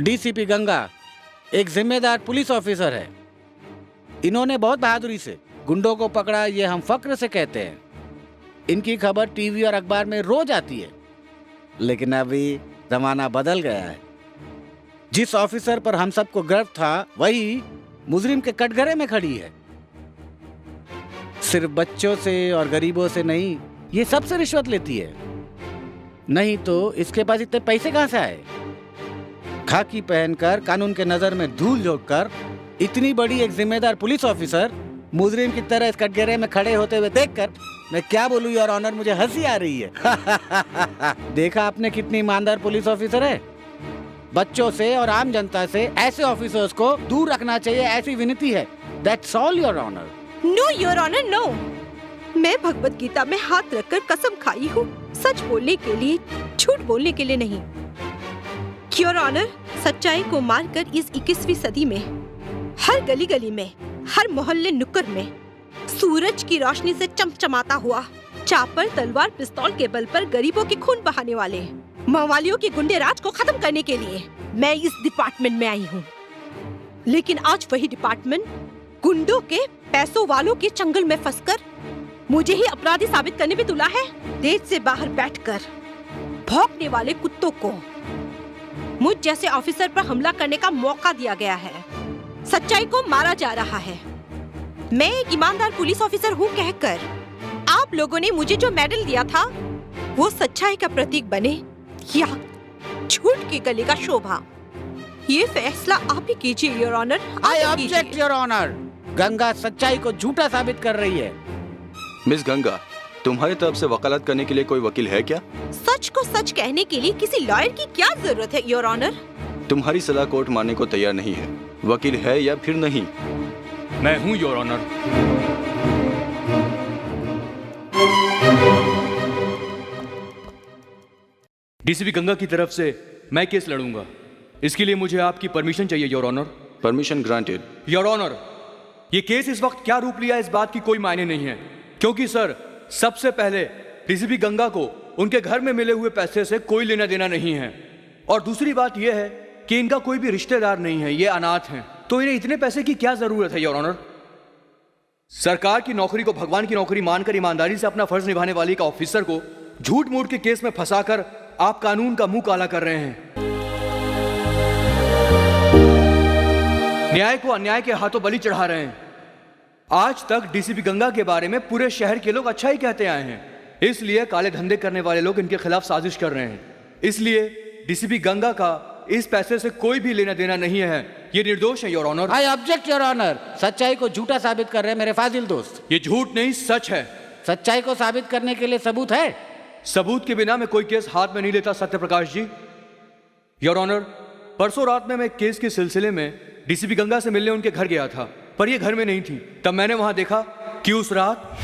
डीसीपी गंगा एक जिम्मेदार पुलिस ऑफिसर है। इन्होंने बहुत बहादुरी से गुंडों को पकड़ा, ये हम फक्र से कहते हैं। इनकी खबर टीवी और अखबार में रोज आती है। लेकिन अभी जमाना बदल गया है। जिस ऑफिसर पर हम सबको गर्व था, वही मुजरिम के कटघरे में खड़ी है। सिर्फ बच्चों से और गरीबों से नहीं, ये सबसे रिश्वत लेती है। नहीं तो इसके पास इतने पैसे कहाँ से आए? खाकी पहनकर कानून के नजर में धूल झोंककर इतनी बड़ी एक जिम्मेदार पुलिस ऑफिसर मुजरिम की तरह इस कटघरे में खड़े होते हुए देखकर मैं क्या बोलूं योर ऑनर, मुझे हंसी आ रही है। देखा आपने कितनी ईमानदार पुलिस ऑफिसर है। बच्चों से और आम जनता से ऐसे ऑफिसर्स को दूर रखना चाहिए, ऐसी विनती है। That's all your honour. No your honour, no. मैं भगवत गीता में हाथ रखकर कसम खाई हूँ, सच बोलने के लिए, झूठ बोलने के लिए नहीं। योर ऑनर, सच्चाई को मारकर इस 21वीं सदी में हर गली गली में, हर मोहल्ले नुक्कड़ में सूरज की रोशनी से चमचमाता हुआ, चापर तलवार पिस्तौल के बल पर गरीबों के खून बहाने वाले मवालियों के गुंडे राज को खत्म करने के लिए मैं इस डिपार्टमेंट में आई हूँ। लेकिन आज वही डिपार्टमेंट गुंडों के, पैसों वालों के चंगुल में फंसकर मुझे ही अपराधी साबित करने में तुला है। देश से बाहर बैठकर भौंकने वाले कुत्तों को मुझ जैसे ऑफिसर पर हमला करने का मौका दिया गया है। सच्चाई को मारा जा रहा है। मैं एक ईमानदार पुलिस ऑफिसर हूँ कहकर आप लोगों ने मुझे जो मेडल दिया था वो सच्चाई का प्रतीक बने या झूठ के गले का शोभा, ये फैसला आप ही कीजिए your honour. I object your honour. Ganga सच्चाई को झूठा साबित कर रही है। मिस गंगा, तुम्हारी तरफ से वकालत करने के लिए कोई वकील है क्या? सच को सच कहने के लिए किसी लॉयर की क्या जरूरत है योर ऑनर? तुम्हारी सलाह कोर्ट मानने को तैयार नहीं है। वकील है या फिर नहीं? मैं हूं योर ऑनर। डीसीपी गंगा की तरफ से मैं केस लड़ूंगा। इसके लिए मुझे आपकी परमिशन चाहिए your honour. Permission granted. Your honour, ये केस इस वक्त क्या रूप लिया इस बात की कोई मायने नहीं है, क्योंकि सर सबसे पहले डीसीपी गंगा को उनके घर में मिले हुए पैसे से कोई लेना देना नहीं है, और दूसरी बात यह है कि इनका कोई भी रिश्तेदार नहीं है, ये अनाथ हैं, तो इन्हें इतने पैसे की क्या जरूरत है योर ऑनर। सरकार की नौकरी को भगवान की नौकरी मानकर ईमानदारी से अपना फर्ज निभाने वाली एक ऑफिसर को झूठ मूठ के केस में फंसाकर आप कानून का मुंह काला कर रहे हैं। न्याय को अन्याय के हाथों बलि चढ़ा रहे हैं। आज तक डीसीपी गंगा के बारे में पूरे शहर के लोग अच्छा ही कहते आए हैं, इसलिए काले धंधे करने वाले लोग इनके खिलाफ साजिश कर रहे हैं। इसलिए डीसीपी गंगा का इस पैसे से कोई भी लेना देना नहीं है, ये निर्दोष है your honour. I object your honour. सच्चाई को झूठा साबित कर रहे हैं मेरे फाजिल दोस्त। ये झूठ नहीं सच है। सच्चाई को साबित करने के लिए सबूत है? सबूत के बिना मैं कोई केस हाथ में नहीं लेता सत्य प्रकाश जी। योर ऑनर, परसों रात में मैं केस के सिलसिले में डीसीपी गंगा से मिलने उनके घर गया था, पर ये घर में नहीं थी। तब मैंने वहां देखा कि उस रात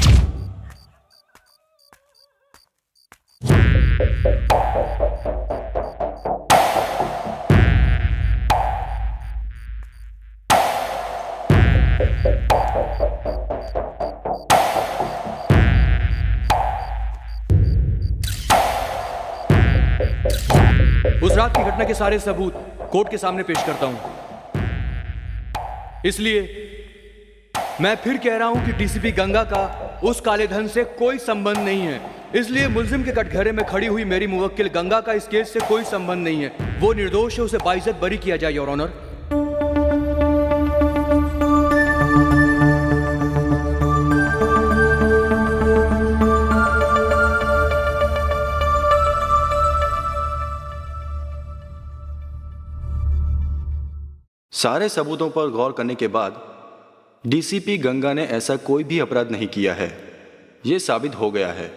की घटना के सारे सबूत कोर्ट के सामने पेश करता हूं। इसलिए मैं फिर कह रहा हूं कि डीसीपी गंगा का उस काले धन से कोई संबंध नहीं है। इसलिए मुलजिम के कटघरे में खड़ी हुई मेरी मुवक्किल गंगा का इस केस से कोई संबंध नहीं है। वो निर्दोष है, उसे बाइज्जत बरी किया जाए योर ऑनर। सारे सबूतों पर गौर करने के बाद डीसीपी गंगा ने ऐसा कोई भी अपराध नहीं किया है, यह साबित हो गया है।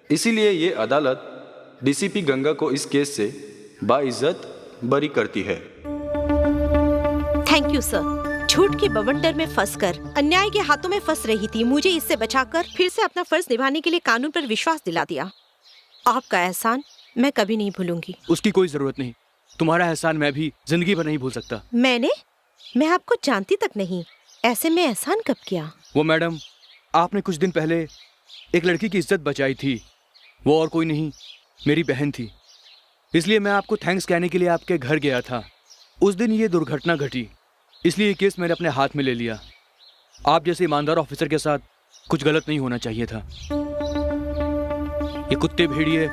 इसीलिए ये अदालत डीसीपी गंगा को इस केस से बाइज्जत बरी करती है। Thank you sir. झूठ के बवंडर में फंसकर अन्याय के हाथों में फंस रही थी, मुझे इससे बचाकर फिर से अपना फर्ज निभाने के लिए कानून पर विश्वास दिला दिया। आपका एहसान मैं कभी नहीं भूलूंगी। उसकी कोई जरूरत नहीं, तुम्हारा एहसान मैं भी जिंदगी भर नहीं भूल सकता। मैं आपको जानती तक नहीं, ऐसे में एहसान कब किया? वो मैडम, आपने कुछ दिन पहले एक लड़की की इज्जत बचाई थी, वो और कोई नहीं मेरी बहन थी। इसलिए मैं आपको थैंक्स कहने के लिए आपके घर गया था। उस दिन ये दुर्घटना घटी, इसलिए ये केस मैंने अपने हाथ में ले लिया। आप जैसे ईमानदार ऑफिसर के साथ कुछ गलत नहीं होना चाहिए था। ये कुत्ते भेड़िए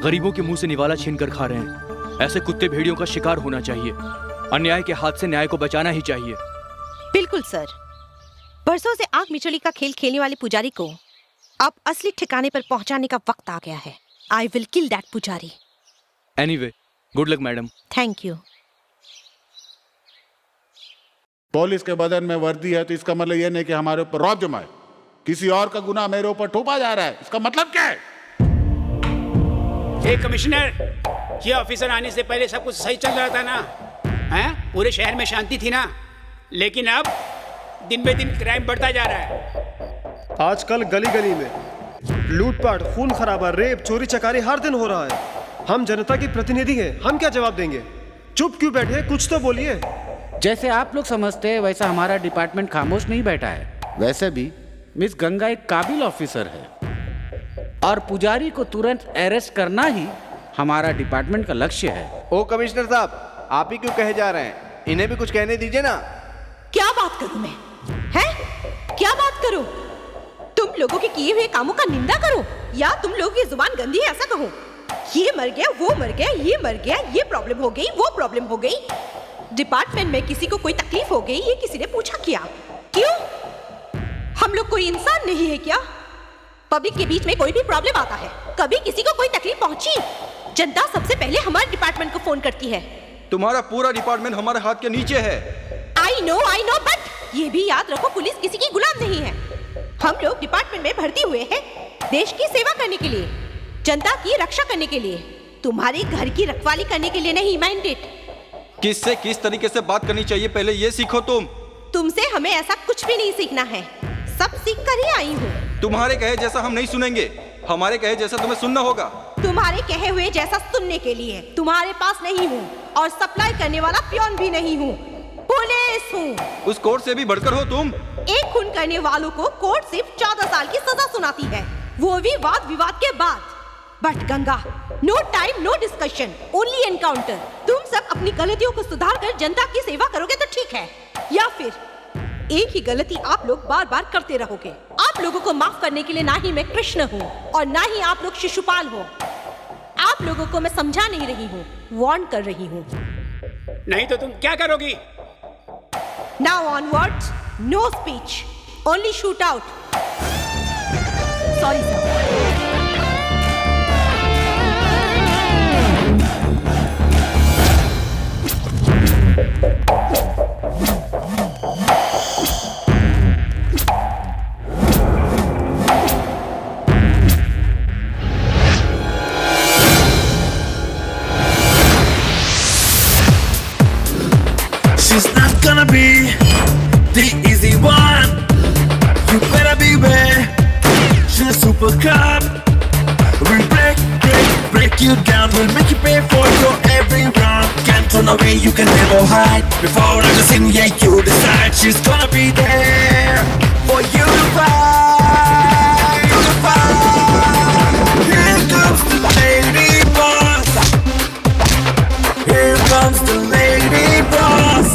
गरीबों के मुंह से निवाला छीन कर खा रहे हैं। ऐसे कुत्ते भेड़ियों का शिकार होना चाहिए। अन्याय के हाथ से न्याय को बचाना ही चाहिए। बिल्कुल सर। बरसों से आग मिचोली का खेल खेलने वाले पुजारी को अब असली ठिकाने पर पहुंचाने का वक्त आ गया है। I will kill that Pujari. Anyway, good luck, madam. Thank you. Police के बदन में वर्दी है तो इसका मतलब यह नहीं कि हमारे ऊपर रौब जमाए। किसी और का गुनाह मेरे ऊपर थोपा जा रहा है, इसका मतलब क्या है? कमिश्नर, ये ऑफिसर आने से पहले सब कुछ सही चल रहा था ना? हैं? पूरे शहर में शांति थी ना? लेकिन अब दिन बे दिन क्राइम बढ़ता जा रहा है। आजकल गली गली में लूटपाट, खून खराबा, रेप, चोरी चकारी हर दिन हो रहा है। हम जनता के प्रतिनिधि हैं, हम क्या जवाब देंगे? चुप क्यों बैठे, कुछ तो बोलिए। जैसे आप लोग समझते हैं वैसा हमारा डिपार्टमेंट खामोश नहीं बैठा है। वैसे भी मिस गंगा एक काबिल ऑफिसर है और पुजारी को तुरंत अरेस्ट करना ही हमारा डिपार्टमेंट का लक्ष्य है। ओ कमिश्नर साहब, आप ही क्यों कहे जा रहे हैं? इन्हें भी कुछ कहने दीजिए ना। क्या बात करूं मैं? हैं? क्या बात करूं? तुम लोगों के किए हुए कामों का निंदा करो या तुम लोगों की जुबान गंदी है ऐसा कहो? ये मर गया, वो मर गया, ये मर गया, ये प्रॉब्लम हो गई, वो प्रॉब्लम हो गई। डिपार्टमेंट में किसी को कोई तकलीफ हो गई, ये किसी ने पूछा क्या? क्यों? हम लोग कोई इंसान नहीं है क्या? पब्लिक के बीच में कोई भी प्रॉब्लम आता है, कभी किसी को कोई तकलीफ पहुंची, जनता सबसे पहले हमारे डिपार्टमेंट को फोन करती है। तुम्हारा पूरा डिपार्टमेंट हमारे हाथ के नीचे है। आई नो, बट ये भी याद रखो, पुलिस किसी की गुलाम नहीं है। हम लोग डिपार्टमेंट में भर्ती हुए हैं देश की सेवा करने के लिए, जनता की रक्षा करने के लिए, तुम्हारे घर की रखवाली करने के लिए नहीं। माइंडेड। किससे किस तरीके से बात करनी चाहिए पहले ये सीखो तुम। तुमसे हमें ऐसा कुछ भी नहीं सीखना है, सब सीख कर ही आई हूँ। तुम्हारे कहे जैसा हम नहीं सुनेंगे, हमारे कहे जैसा तुम्हें सुनना होगा। तुम्हारे कहे हुए जैसा सुनने के लिए तुम्हारे पास नहीं हूँ और सप्लाई करने वाला पियोन भी नहीं हूँ, पुलिस हूँ। उस कोर्ट से भी बढ़कर हो तुम। एक खून करने वालों को कोर्ट सिर्फ 14 साल की सजा सुनाती है, वो भी वाद विवाद के बाद। But Ganga, no time, no discussion, only encounter. तुम सब अपनी गलतियों को सुधार कर जनता की सेवा करोगे तो ठीक है, या फिर एक ही गलती आप लोग बार बार करते रहोगे। आप लोगों को माफ करने के लिए ना ही मैं कृष्ण हूँ और ना ही आप लोग शिशुपाल हो। आप लोगों को मैं समझा नहीं रही हूँ, वार्न कर रही हूँ। नहीं तो तुम क्या करोगी? Now onwards, no speech, only shoot out. Sorry sir. She's not gonna be the easy one. You better beware. She's a super cop. We'll break you down. We'll make you pay for your every wrong. Can't run away, you can never hide. Before everything, yeah, you decide. She's gonna be there for you to fight. Here comes the lady boss. Here comes the lady boss.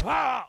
Ah!